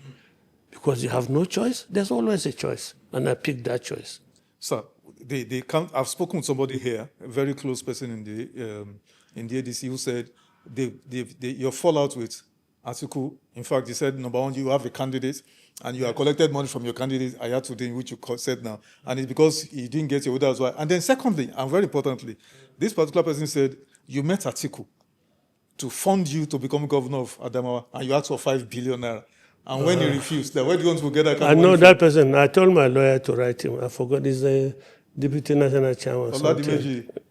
Because you have no choice, there's always a choice. And I picked that choice. Sir, they can't, I've spoken with somebody here, a very close person in the ADC, who said your fallout with Atiku, in fact, he said, number one, you have a candidate, and you have collected money from your candidate, Ayatollah, which you said now, and it's because he didn't get your order as well. And then secondly, and very importantly, this particular person said, you met Atiku to fund you to become governor of Adamawa, and you asked for 5 billion naira. And when he refused, then where do you want to get that kind of money? I know that person. I told my lawyer to write him. I forgot his deputy national chairman.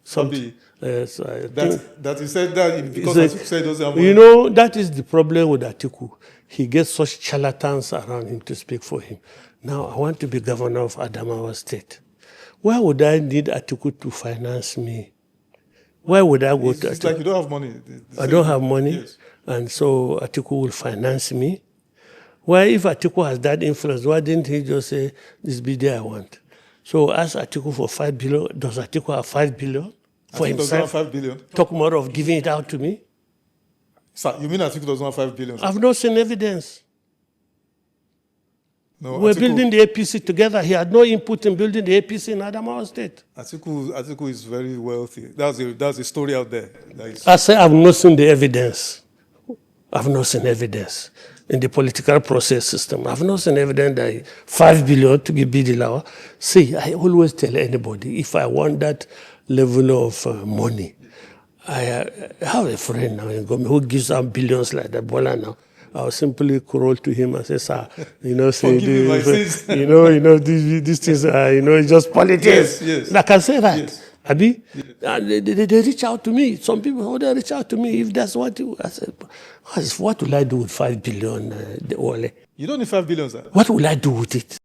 Something. Yes, I think that he said that because Atiku said doesn't have money. You know, that is the problem with Atiku. He gets such charlatans around him to speak for him. Now, I want to be governor of Adamawa State. Why would I need Atiku to finance me? Why would I go to Atiku? It's like you don't have money. I don't have money, yes. And so Atiku will finance me. Why, if Atiku has that influence, why didn't he just say, this BD I want? So ask Atiku for 5 billion. Does Atiku have 5 billion for himself? Doesn't have 5 billion. Talk more of giving it out to me? Sir, you mean Atiku doesn't have 5 billion? Sir? I've not seen evidence. No, We're building the APC together. He had no input in building the APC in Adamawa State. Atiku is very wealthy. That's a story out there. I say I've not seen the evidence. I've not seen evidence in the political process system. I've not seen evidence that 5 billion to give BD Lawal. See, I always tell anybody, if I want that level of money, I have a friend now in Gombe who gives out billions like that, Bola now. I'll simply crawl to him and say, sir, say, these things are, it's just politics. Yes. I can say that. Yes. Abi? Yes. They reach out to me. Some people, they reach out to me. If that's what I said, what will I do with 5 billion? You don't need 5 billion, sir. What will I do with it?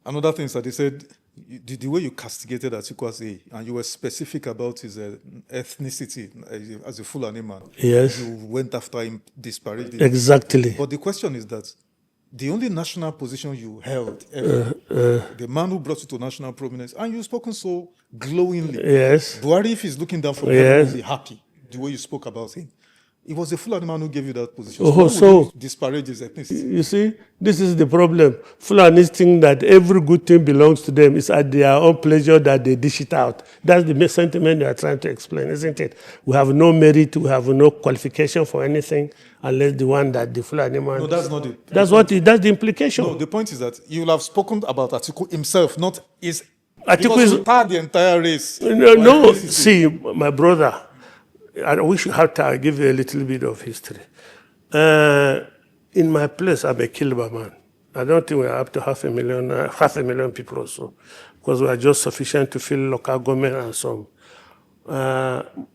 Another thing, sir, they said, the way you castigated Atiku and you were specific about his ethnicity as a Fulani man. Yes. You went after him disparately. Exactly. But the question is that the only national position you held ever, the man who brought you to national prominence, and you've spoken so glowingly. Yes. Buhari, if he's looking down from heaven, will be happy the way you spoke about him. It was the Fulani man who gave you that position. So disparage his ethnicity. You see, this is the problem. Fulanis think that every good thing belongs to them. It's at their own pleasure that they dish it out. That's the sentiment you are trying to explain, isn't it? We have no merit, we have no qualification for anything unless the one that the Fulani man... No, that's not it. That's the implication. No, the point is that you will have spoken about Atiku himself, not his... Atiku is... the entire race. No, see, my brother... I wish you had to. I'll give you a little bit of history. In my place, I'm a Kilba man. I don't think we're up to half a million people or so, because we are just sufficient to fill local government and some.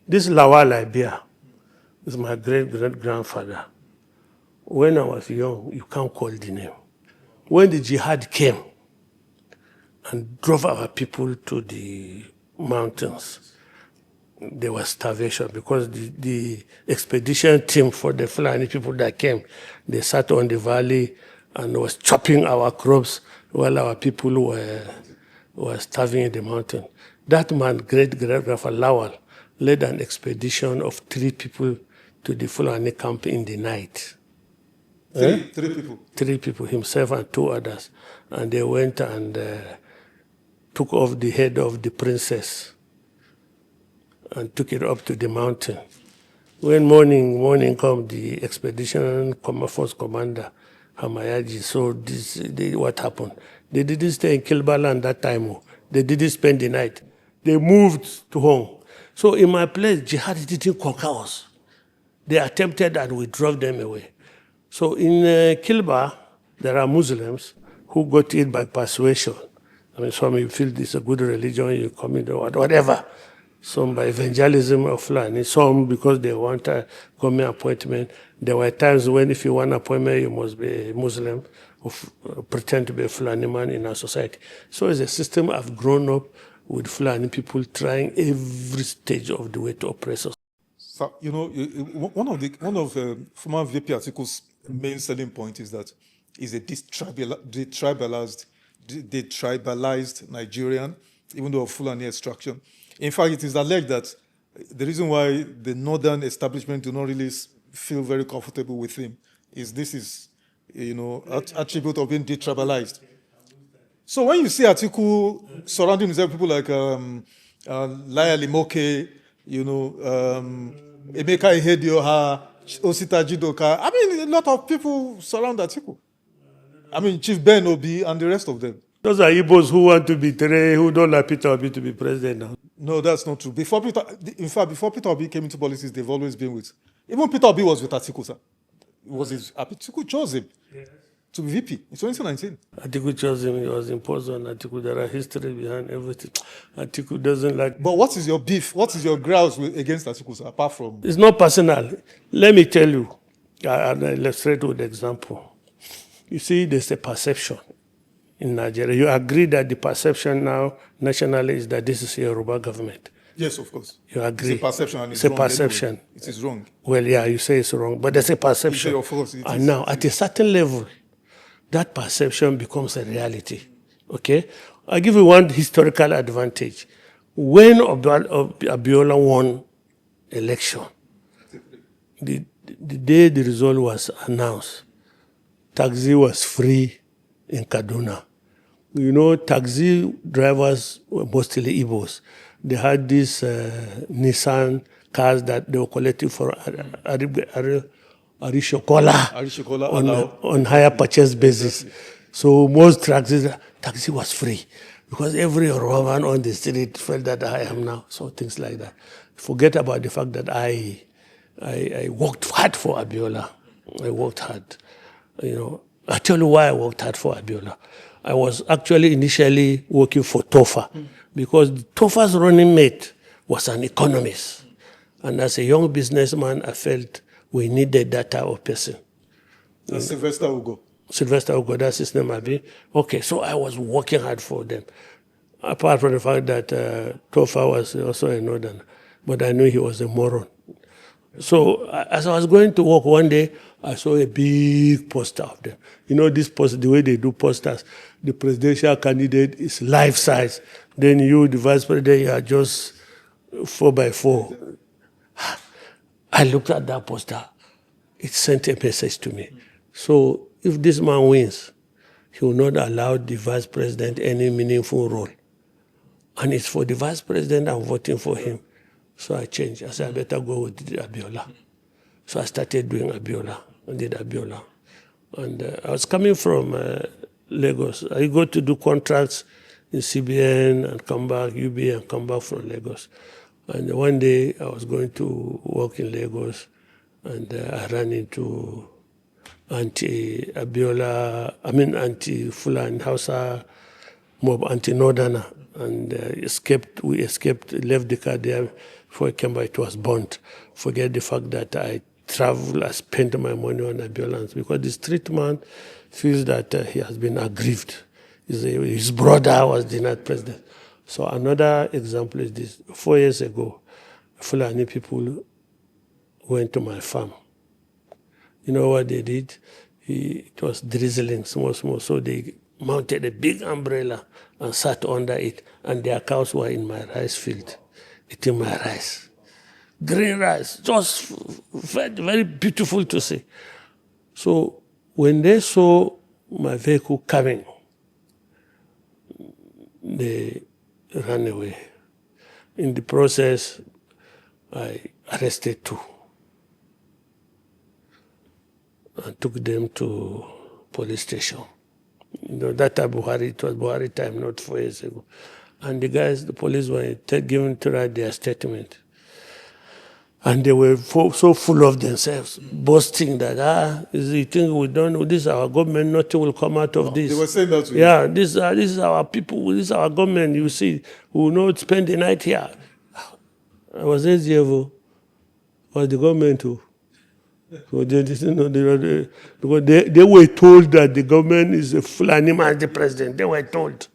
This Lawal I bear is my great-great-grandfather. When I was young, you can't call the name. When the jihad came and drove our people to the mountains, there was starvation because the expedition team for the Fulani people that came, they sat on the valley and was chopping our crops while our people were starving in the mountain. That man, great-great-grandfather Lawal, led an expedition of 3 people to the Fulani camp in the night. Three people? 3 people, himself and 2 others. And they went and took off the head of the princess and took it up to the mountain. When morning come, the expedition force commander, Hamayaji, saw what happened. They didn't stay in Kilbaland that time. They didn't spend the night. They moved to home. So in my place, jihad didn't conquer us. They attempted and we drove them away. So in Kilba, there are Muslims who got it by persuasion. I mean, some you feel this is a good religion, you come in, whatever. Some by evangelism of Fulani, some because they want a government appointment. There were times when if you want an appointment, you must be a Muslim or pretend to be a Fulani man in our society. So it's a system I've grown up with Fulani people trying every stage of the way to oppress us. So, one of former VP Atiku's main selling point is that he's a detribalized Nigerian, even though of Fulani extraction. In fact, it is alleged that the reason why the northern establishment do not really feel very comfortable with him is this is, attribute of being detribalized. So when you see Atiku surrounding himself with people like Laya Limoke, Emeka Ihedioha, Osita Jidoka. I mean, a lot of people surround Atiku. I mean, Chief Ben Obi and the rest of them. Those are Igbos who want to betray, who don't like Peter Obi to be president now. No, that's not true. Before Peter Obi came into politics, they've always been with. Even Peter Obi was with Atiku, sir. Atiku chose him to be VP in 2019. Atiku chose him. He was imposed on Atiku. There are history behind everything. Atiku doesn't like. But what is your beef? What is your grouse against Atiku, sir, apart from? It's not personal. Let me tell you. I'll illustrate with an example. You see, there's a perception in Nigeria. You agree that the perception now nationally is that this is a Yoruba government. Yes, of course. You agree. It's a perception. And it's a perception. Anyway. It is wrong. Well, yeah, you say it's wrong, but there's a perception. You say, of course, and now, at a certain level, that perception becomes a reality. Okay? I'll give you one historical advantage. When Abiola won election, the day the result was announced, taxi was free in Kaduna. You know, taxi drivers were mostly Igbos. They had these Nissan cars that they were collecting for Arishokola on higher purchase basis. So most taxi was free because every Roman on the street felt that I am now. So things like that. Forget about the fact that I worked hard for Abiola. I worked hard. You know, I tell you why I worked hard for Abiola. I was actually initially working for Tofa because Tofa's running mate was an economist. And as a young businessman, I felt we needed that type of person. Sylvester Ugo. Sylvester Ugo, that's his name, Abi. Okay, so I was working hard for them. Apart from the fact that Tofa was also a northern, but I knew he was a moron. So as I was going to work one day, I saw a big poster of them. You know, this poster, the way they do posters, the presidential candidate is life size. Then you, the vice president, you are just 4x4. I looked at that poster. It sent a message to me. So if this man wins, he will not allow the vice president any meaningful role. And it's for the vice president I'm voting for him. So I changed. I said, I better go with Abiola. So I started doing Abiola. I did Abiola. And I was coming from Lagos. I go to do contracts in CBN and come back, UBA and come back from Lagos. And one day I was going to work in Lagos and I ran into anti-Fulani Hausa mob, anti-Northerner. And we escaped, left the car there. Before I came back, it was burnt. Forget the fact that I travel, I spent my money on ambulance because the street man feels that he has been aggrieved. His brother was denied president. So another example is this. 4 years ago, Fulani people went to my farm. You know what they did? It was drizzling, small. So they mounted a big umbrella and sat under it. And their cows were in my rice field, eating my rice. Green rice, just very, very beautiful to see. So when they saw my vehicle coming, they ran away. In the process, I arrested 2 and took them to police station. You know, that time it was Buhari time, not 4 years ago. And the police were given to write their statement. And they were so full of themselves, boasting that, you think we don't know, this is our government, nothing will come out of this. They were saying that to you? Yeah, this is our people, this is our government, you see, we will not spend the night here. I was SGFO, was the government too. So they didn't know, because they were told that the government is a Fulani man, the president. They were told.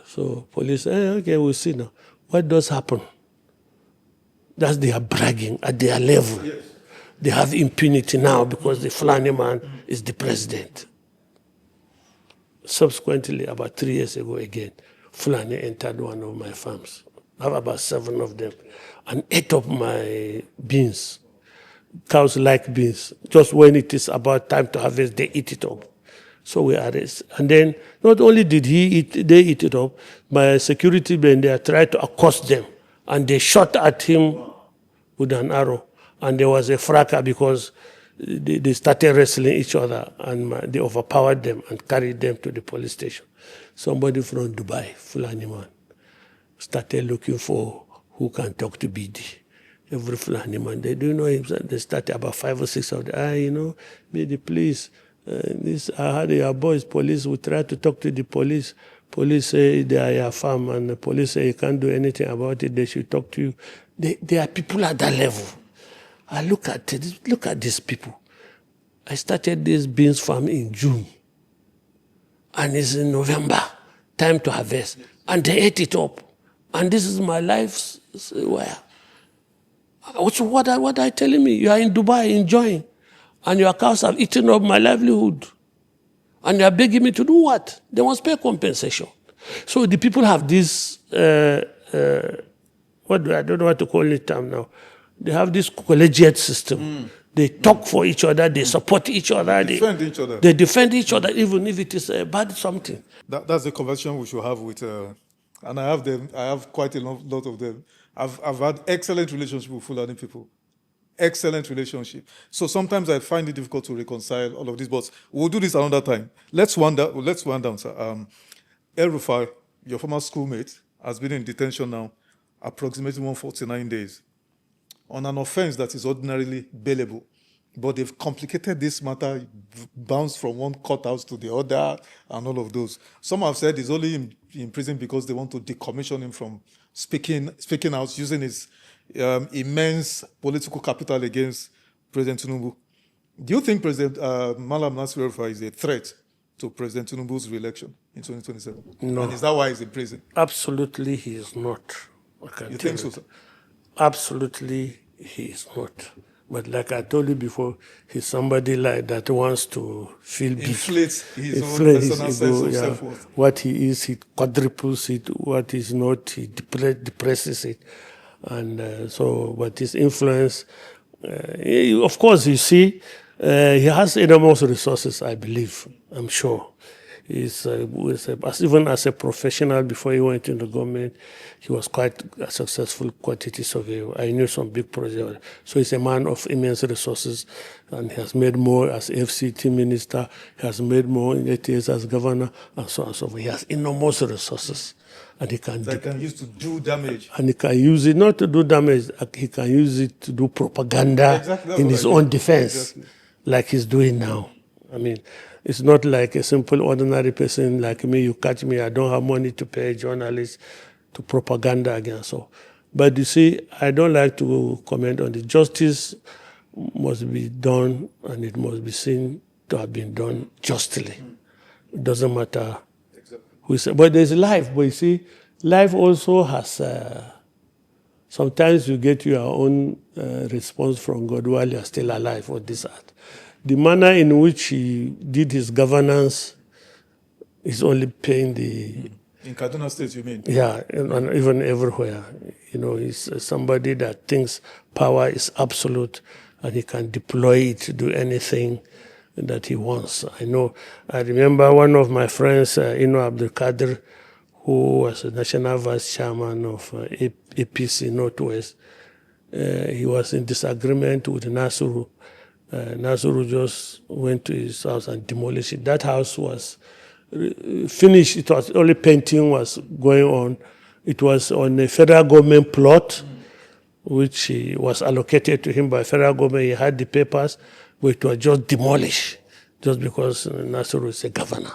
So police, okay, we'll see now. What does happen? That's their bragging at their level. Yes. They have impunity now because the Fulani man is the president. Subsequently, about 3 years ago again, Fulani entered one of my farms. I have about 7 of them and ate up my beans. Cows like beans. Just when it is about time to harvest, they eat it up. So we arrest. And then not only did they eat it up, my security men there tried to accost them. And they shot at him with an arrow. And there was a fracas because they started wrestling each other, and they overpowered them and carried them to the police station. Somebody from Dubai, Fulani man, started looking for who can talk to BD. Every Fulani man, they do know him. They started about 5 or 6 of them. BD, please. I had your boys, police, we try to talk to the police. Police say they are your farm, and the police say you can't do anything about it. They should talk to you. There are people at that level. I look at these people. I started this beans farm in June, and it's in November, time to harvest, and they ate it up. And this is my life's where. What are you telling me? You are in Dubai enjoying, and your cows have eaten up my livelihood. And you are begging me to do what? They must pay compensation. So the people have this, I don't know what to call it now. They have this collegiate system. They talk for each other, they support each other. They defend each other. They defend each other, even if it is bad something. That's the conversation we should have with, and I have them. I have quite a lot of them. I've had excellent relationships with Fulani people. Excellent relationship. So sometimes I find it difficult to reconcile all of this, but we'll do this another time. Let's wind down, sir. El-Rufai, your former schoolmate, has been in detention now approximately 149 days on an offense that is ordinarily bailable. But they've complicated this matter, bounced from one courthouse to the other, and all of those. Some have said he's only in prison because they want to decommission him from speaking out, using his immense political capital against President Tinubu. Do you think President Malam Nasir El-Rufai is a threat to President Tinubu's re-election in 2027? No. And is that why he's in prison? Absolutely, he is not. You think so, sir? Absolutely, he is not. But like I told you before, he's somebody like that wants to feel big. Inflates his own personal sense of self-worth. What he is, he quadruples it. What he's not, he depresses it. And but his influence, of course, you see, he has enormous resources, I believe, I'm sure. Even as a professional, before he went into government, he was quite a successful quantity surveyor. I knew some big projects. So he's a man of immense resources, and he has made more as FCT minister, he has made more in 8 years as governor, and so on and so forth. He has enormous resources. And he can use to do damage. And he can use it not to do damage, he can use it to do propaganda in his own defense, like he's doing now. I mean, it's not like a simple, ordinary person like me. You catch me, I don't have money to pay journalists to propaganda against. So, but you see, I don't like to comment on the justice must be done, and it must be seen to have been done justly. It doesn't matter. But there's life. But you see, life also has, sometimes you get your own response from God while you're still alive on this earth. The manner in which he did his governance is only paying the... In Kaduna State, you mean? Yeah, and even everywhere. He's somebody that thinks power is absolute and he can deploy it to do anything that he wants. I remember one of my friends, Abdul Kadir, who was a national vice chairman of APC Northwest. He was in disagreement with Nasir. Nasir just went to his house and demolished it. That house was finished. It was only painting was going on. It was on a federal government plot, which was allocated to him by federal government. He had the papers, but it was just demolished, just because Nasir is a governor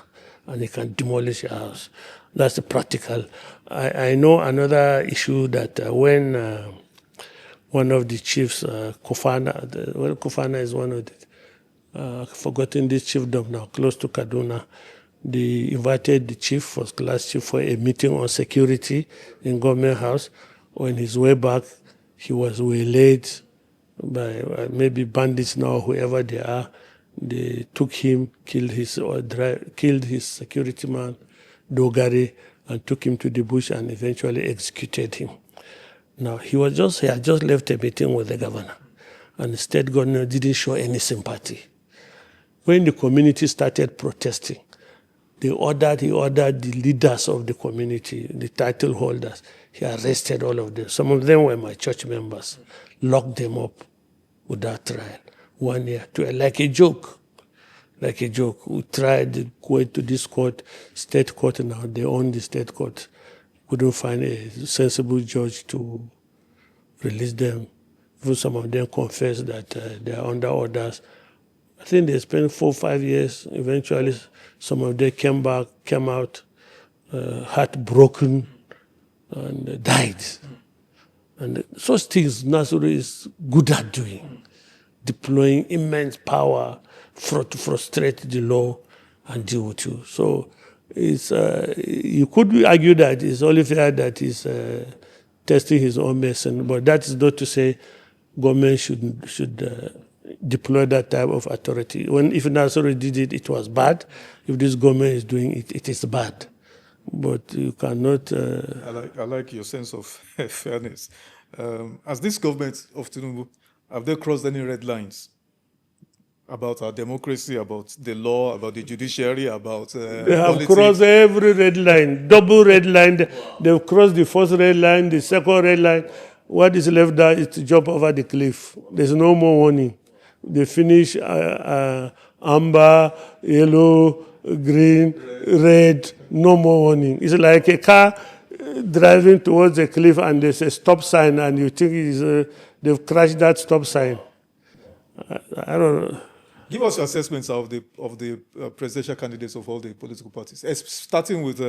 and he can demolish a house. That's the practical. I know another issue that when one of the chiefs, Kofana is one of the, forgotten this chiefdom now, close to Kaduna, they invited the chief, first class chief, for a meeting on security in government house. On his way back, he was waylaid by maybe bandits now, whoever they are. They took him, killed his security man, Dogari, and took him to the bush and eventually executed him. Now, he had just left a meeting with the governor, and the state governor didn't show any sympathy. When the community started protesting, he ordered the leaders of the community, the title holders. He arrested all of them. Some of them were my church members, locked them up without trial. 1 year, 2 years, like a joke. Like a joke. We tried going to this court, state court now, they own the state court. Couldn't find a sensible judge to release them. Even some of them confess that they are under orders. I think they spent 4 or 5 years. Eventually, some of them came out heartbroken and died. And such things Nasir is good at doing, deploying immense power to frustrate the law and deal with you. So it's, you could argue that it's only fair that he's testing his own medicine, but that is not to say government should deploy that type of authority. If Nasir did it, it was bad. If this government is doing it, it is bad. But you cannot... I like your sense of fairness. As this government of Tinubu, have they crossed any red lines about our democracy, about the law, about the judiciary, about They have politics? crossed every red line, double red line. They've crossed the first red line, the second red line. What is left there is to jump over the cliff. There's no more warning. They finish amber, yellow, green, red, no more warning. It's like a car driving towards a cliff and there's a stop sign and you think they've crashed that stop sign. I don't know. Give us your assessments of the presidential candidates of all the political parties. Starting with,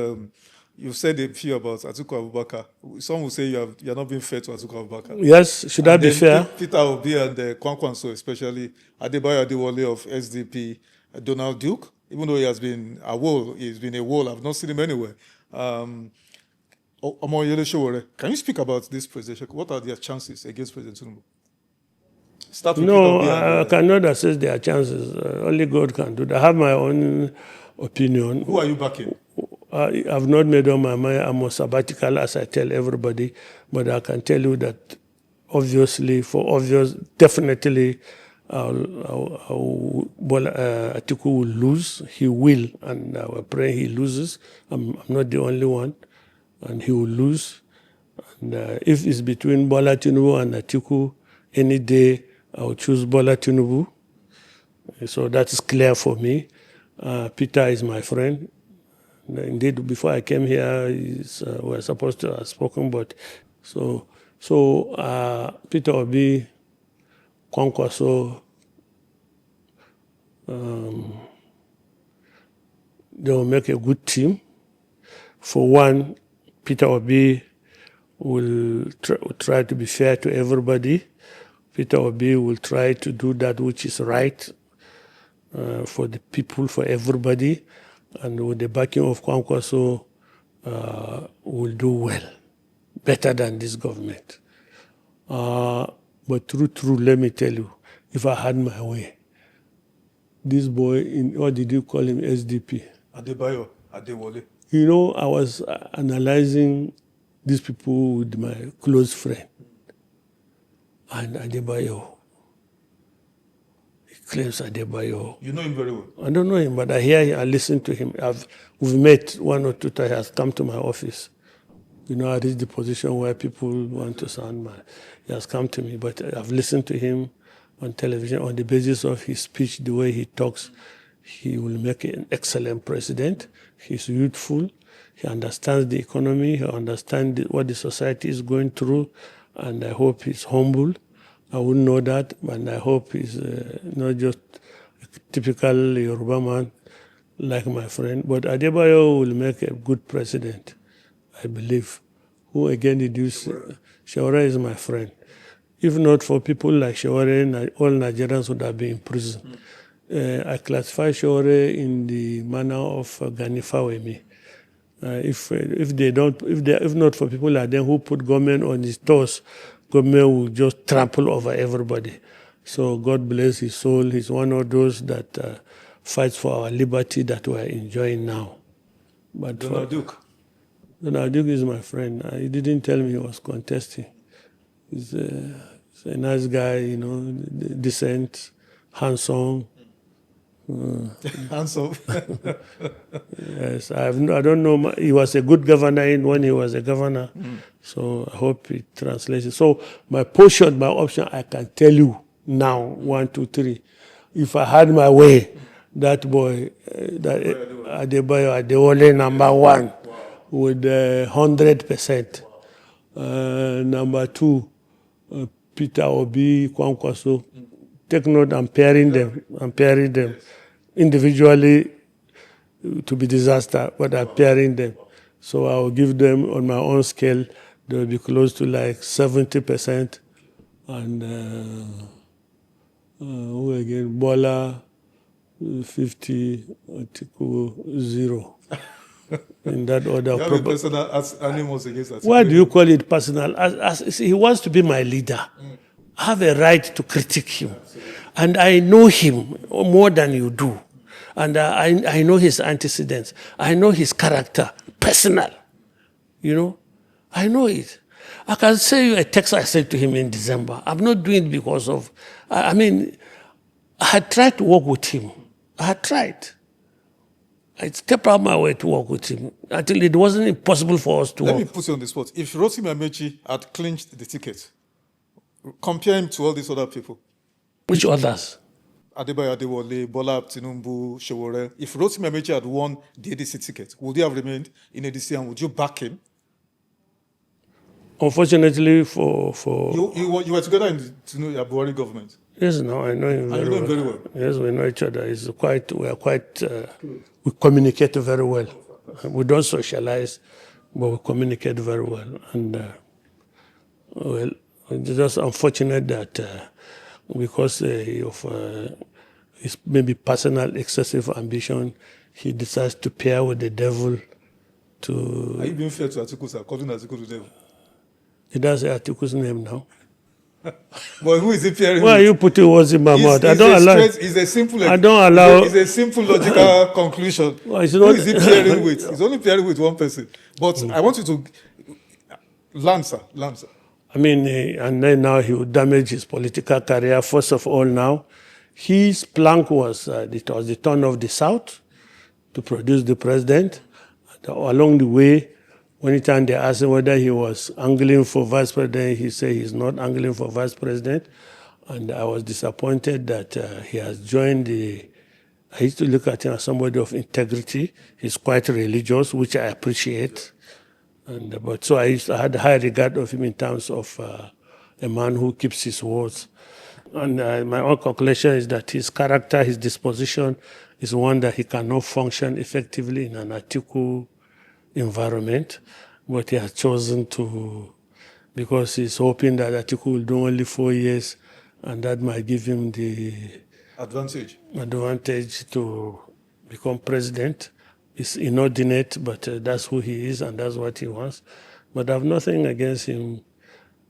you said a few about Atiku Abubakar. Some will say you're not being fair to Atiku Abubakar. Yes, should I be fair? Peter Obi and Kwankwaso, especially Adebayo Adewale of SDP, Donald Duke, even though he has been a wall, I've not seen him anywhere. Can you speak about this presidential? What are their chances against President Tinubu? No, I cannot assess their chances. Only God can do that. I have my own opinion. Who are you backing? I've not made up my mind. I'm on sabbatical, as I tell everybody. But I can tell you that, obviously, definitely, Atiku will lose. He will, and we're praying he loses. I'm not the only one, and he will lose. And if it's between Bola Tinubu and Atiku, any day, I'll choose Bola Tinubu. So that is clear for me. Peter is my friend. Indeed, before I came here, we were supposed to have spoken, but so Peter Obi, Kwankwaso, they will make a good team. For one, Peter Obi will try to be fair to everybody. Peter Obi will try to do that which is right for the people, for everybody. And with the backing of Kwankwaso, will do well, better than this government. But true, let me tell you, if I had my way, this boy, what did you call him, SDP? Adebayo Adewale. You know, I was analyzing these people with my close friend. And Adebayo, he claims Adebayo. You know him very well? I don't know him, but I hear him, I listen to him. We've met 1 or 2 times. He has come to my office. You know, I reached the position where people want to sound he has come to me, but I've listened to him on television on the basis of his speech, the way he talks. He will make an excellent president. He's youthful. He understands the economy. He understands what the society is going through. And I hope he's humble. I wouldn't know that, but I hope he's not just a typical Yoruba man like my friend. But Adebayo will make a good president, I believe. Who again did you say? Shawara is my friend. If not for people like Shawara, all Nigerians would have been in prison. I classify Shawara in the manner of Ganifawemi. If not for people like them who put government on his toes, government will just trample over everybody. So God bless his soul. He's one of those that fights for our liberty that we are enjoying now. But Donald Duke is my friend. He didn't tell me he was contesting. He's a nice guy, you know, decent, handsome. Handsome. Yes, I don't know. He was a good governor when he was a governor. So I hope it translates. So my option, I can tell you now, 1, 2, 3. If I had my way, that boy, Adebayo Adewale, number 1, with 100%. Number 2, Peter Obi Kwankwaso. Take note, I'm pairing them individually to be disaster, but I'm pairing them. So I will give them on my own scale, they will be close to like 70%. And who again? Bola, 50, Atiku, 0. In that order. You have a personal animals against Atiku. Why do you call it personal? As he wants to be my leader. I have a right to critique him. And I know him more than you do. And I know his antecedents. I know his character, personal. You know, I know it. I can say you a text I said to him in December. I'm not doing it because of, I mean, I had tried to work with him. I had tried. I stepped out my way to work with him until it wasn't impossible for us to work. Let me put you on the spot. If Rotimi Amaechi had clinched the ticket, compare him to all these other people. Which others? Adebayo Adewale, Bola Tinubu, Showore. If Rotimi Amaechi had won the ADC ticket, would he have remained in ADC and would you back him? Unfortunately for You were together in the Buhari government. Yes, no, I know him very well. Very well. Yes, we know each other. We communicate very well. We don't socialize, but we communicate very well. And well, it's just unfortunate that because of his maybe personal excessive ambition, he decides to pair with the devil to... Are you being fair to Atiku, sir? Calling Atiku to the devil? He does say Atiku's name now. But who is he pairing Why with? are you putting words in my mouth? I don't allow. It's a simple. I don't allow. It's a simple logical conclusion. Well, who is he pairing with? He's only pairing with one person. But I want you to Lancer. I mean, and then now he will damage his political career. First of all, now his plank was it was the turn of the South to produce the president. And along the way, anytime they asked him whether he was angling for vice president, he said he's not angling for vice president. And I was disappointed that he has joined the... I used to look at him as somebody of integrity. He's quite religious, which I appreciate. But so I had high regard of him in terms of a man who keeps his words. And my own conclusion is that his character, his disposition is one that he cannot function effectively in an Atiku environment, but he has chosen to, because he's hoping that Atiku will do only 4 years, and that might give him the advantage to become president. It's inordinate, but that's who he is and that's what he wants. But I have nothing against him.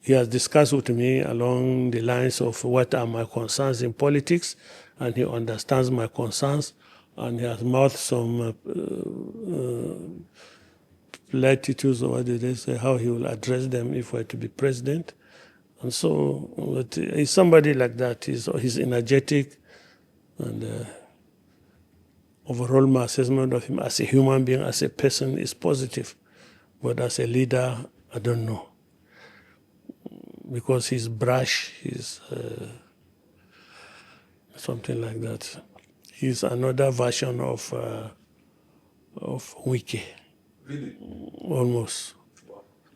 He has discussed with me along the lines of what are my concerns in politics, and he understands my concerns, and he has mouthed some platitudes, or what did they say, how he will address them if we're to be president. And so he's somebody like that. He's energetic, and overall my assessment of him as a human being, as a person, is positive. But as a leader, I don't know. Because he's brash, he's something like that. He's another version of Wiki. Really? Almost.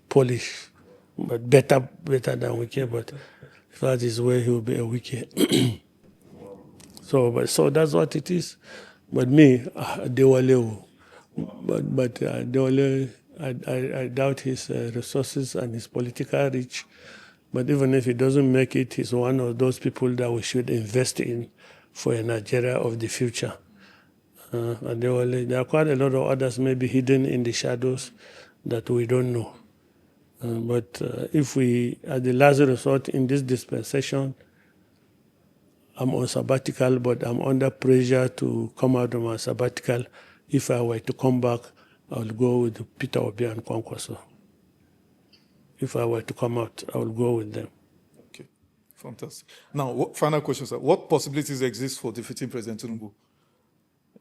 Polish. But better than Wiki, but if that is where he will be a Wiki. So that's what it is. But me, Adewale, but Adewale, I doubt his resources and his political reach. But even if he doesn't make it, he's one of those people that we should invest in for a Nigeria of the future. Adewale, there are quite a lot of others maybe hidden in the shadows that we don't know. But if we, at the last resort in this dispensation, I'm on sabbatical, but I'm under pressure to come out of my sabbatical. If I were to come back, I will go with Peter Obi and Kwankwaso. If I were to come out, I will go with them. Okay, fantastic. Now, final question, sir. What possibilities exist for defeating President Tinubu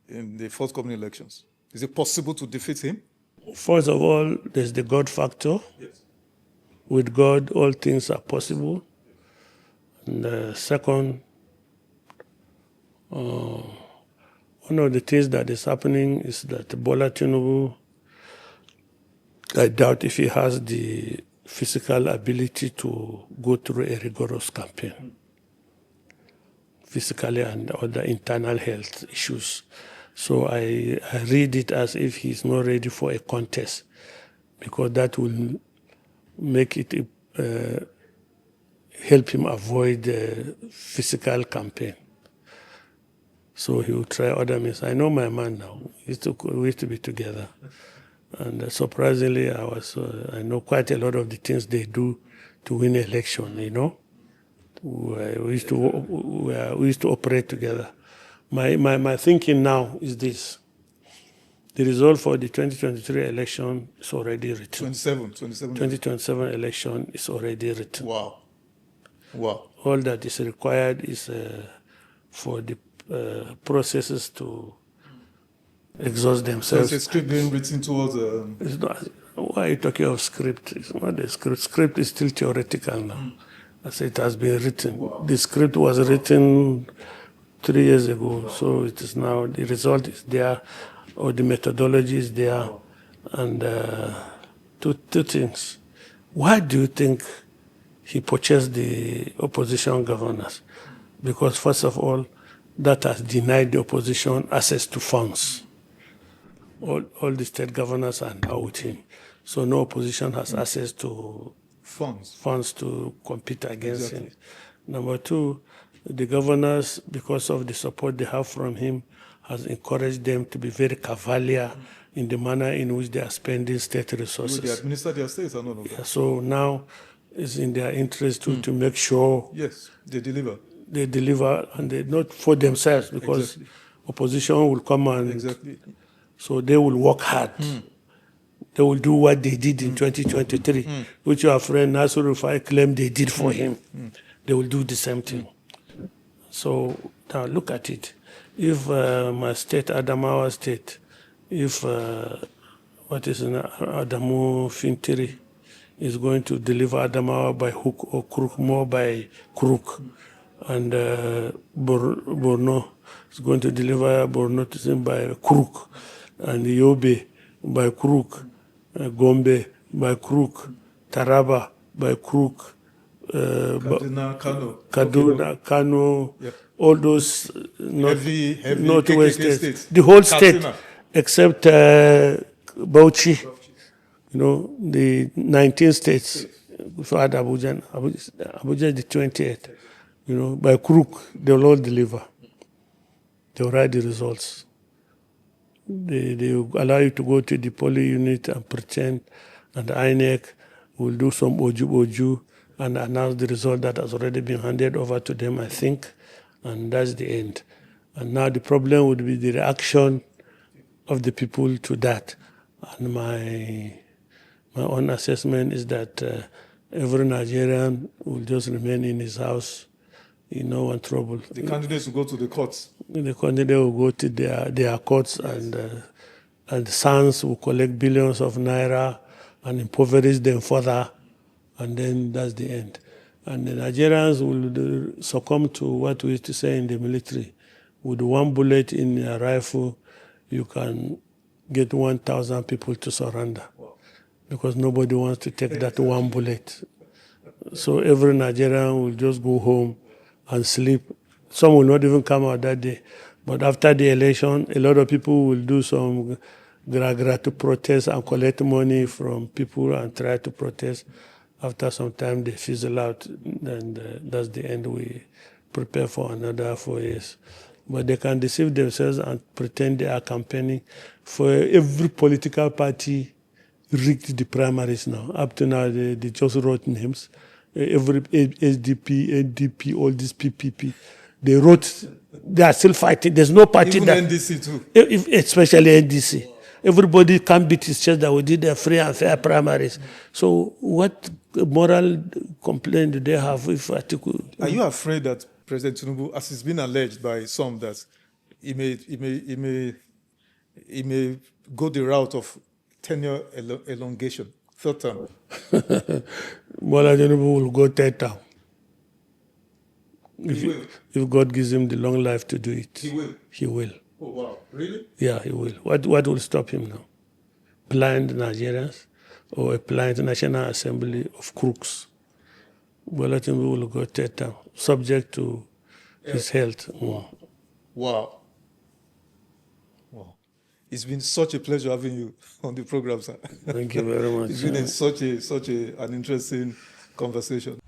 in the forthcoming elections? Is it possible to defeat him? First of all, there's the God factor. Yes. With God, all things are possible. And second, one of the things that is happening is that Bola Tinubu, I doubt if he has the physical ability to go through a rigorous campaign, physically and other internal health issues. So I read it as if he's not ready for a contest, because that will make it help him avoid the physical campaign. So he will try other means. I know my man now. We used to be together. And surprisingly, I know quite a lot of the things they do to win election, you know. We used to operate together. My thinking now is this. The result for the 2023 election is already written. 2027 election is already written. Wow. All that is required is for the processes to exhaust themselves. There's a script being written towards... It's not, why are you talking of script? It's not a script. Script is still theoretical now. As it has been written. Wow. The script was written 3 years ago, so it is now, the result is there, or the methodology is there. And two things. Why do you think he purchased the opposition governors? Because first of all, that has denied the opposition access to funds. All the state governors are now with him. So no opposition has access to funds to compete against him. Number two, the governors, because of the support they have from him, has encouraged them to be very cavalier in the manner in which they are spending state resources. They administer their states and all of that. Yeah, so now it's in their interest to make sure... Yes, they deliver. They deliver, and they not for themselves, because opposition will come and... So they will work hard. They will do what they did in 2023, which your friend Nasir El-Rufai claimed they did for him. They will do the same thing. So now look at it. If my state, Adamawa State, if Adamu Fintiri is going to deliver Adamawa by hook or crook, more by crook, and Borno is going to deliver Borno to him by crook, and Yobe by crook, Gombe by crook, Taraba by crook, Kaduna, Kano, all those northwest states, the whole state, except Bauchi, you know, the 19 states, so add Abuja. Abuja is the 28th, you know, by crook, they will all deliver. They will write the results. They allow you to go to the polling unit and pretend, and the INEC will do some oju and announce the result that has already been handed over to them, I think, and that's the end. And now the problem would be the reaction of the people to that. And my own assessment is that every Nigerian will just remain in his house in no one trouble. The candidates will go to the courts. The candidate will go to their courts, and SANS will collect billions of naira and impoverish them further, and then that's the end. And the Nigerians will succumb to what we used to say in the military. With one bullet in a rifle, you can get 1,000 people to surrender. Wow. Because nobody wants to take that one bullet. So every Nigerian will just go home and sleep. Some will not even come out that day. But after the election, a lot of people will do some gra to protest and collect money from people and try to protest. After some time, they fizzle out, and that's the end. We prepare for another 4 years. But they can deceive themselves and pretend they are campaigning. For every political party rigged the primaries now. Up to now, they just wrote names. Every SDP, NDP, all these PPP, they wrote, they are still fighting. There's no party even that... NDC too. Especially NDC. Everybody can beat his chest that we did a free and fair primaries. So what moral complaint do they have if Atiku... Are you afraid that President Tinubu, as it's been alleged by some, that he may go the route of tenure elongation, third term? Bola Tinubu will go third term. If God gives him the long life to do it. He will? He will. Oh, wow. Really? Yeah, he will. What will stop him now? Blind Nigerians or a blind National Assembly of crooks? Bola Tinubu will go third term, subject to his health. Wow. Wow. It's been such a pleasure having you on the program, sir. Thank you very much. It's been such an interesting conversation.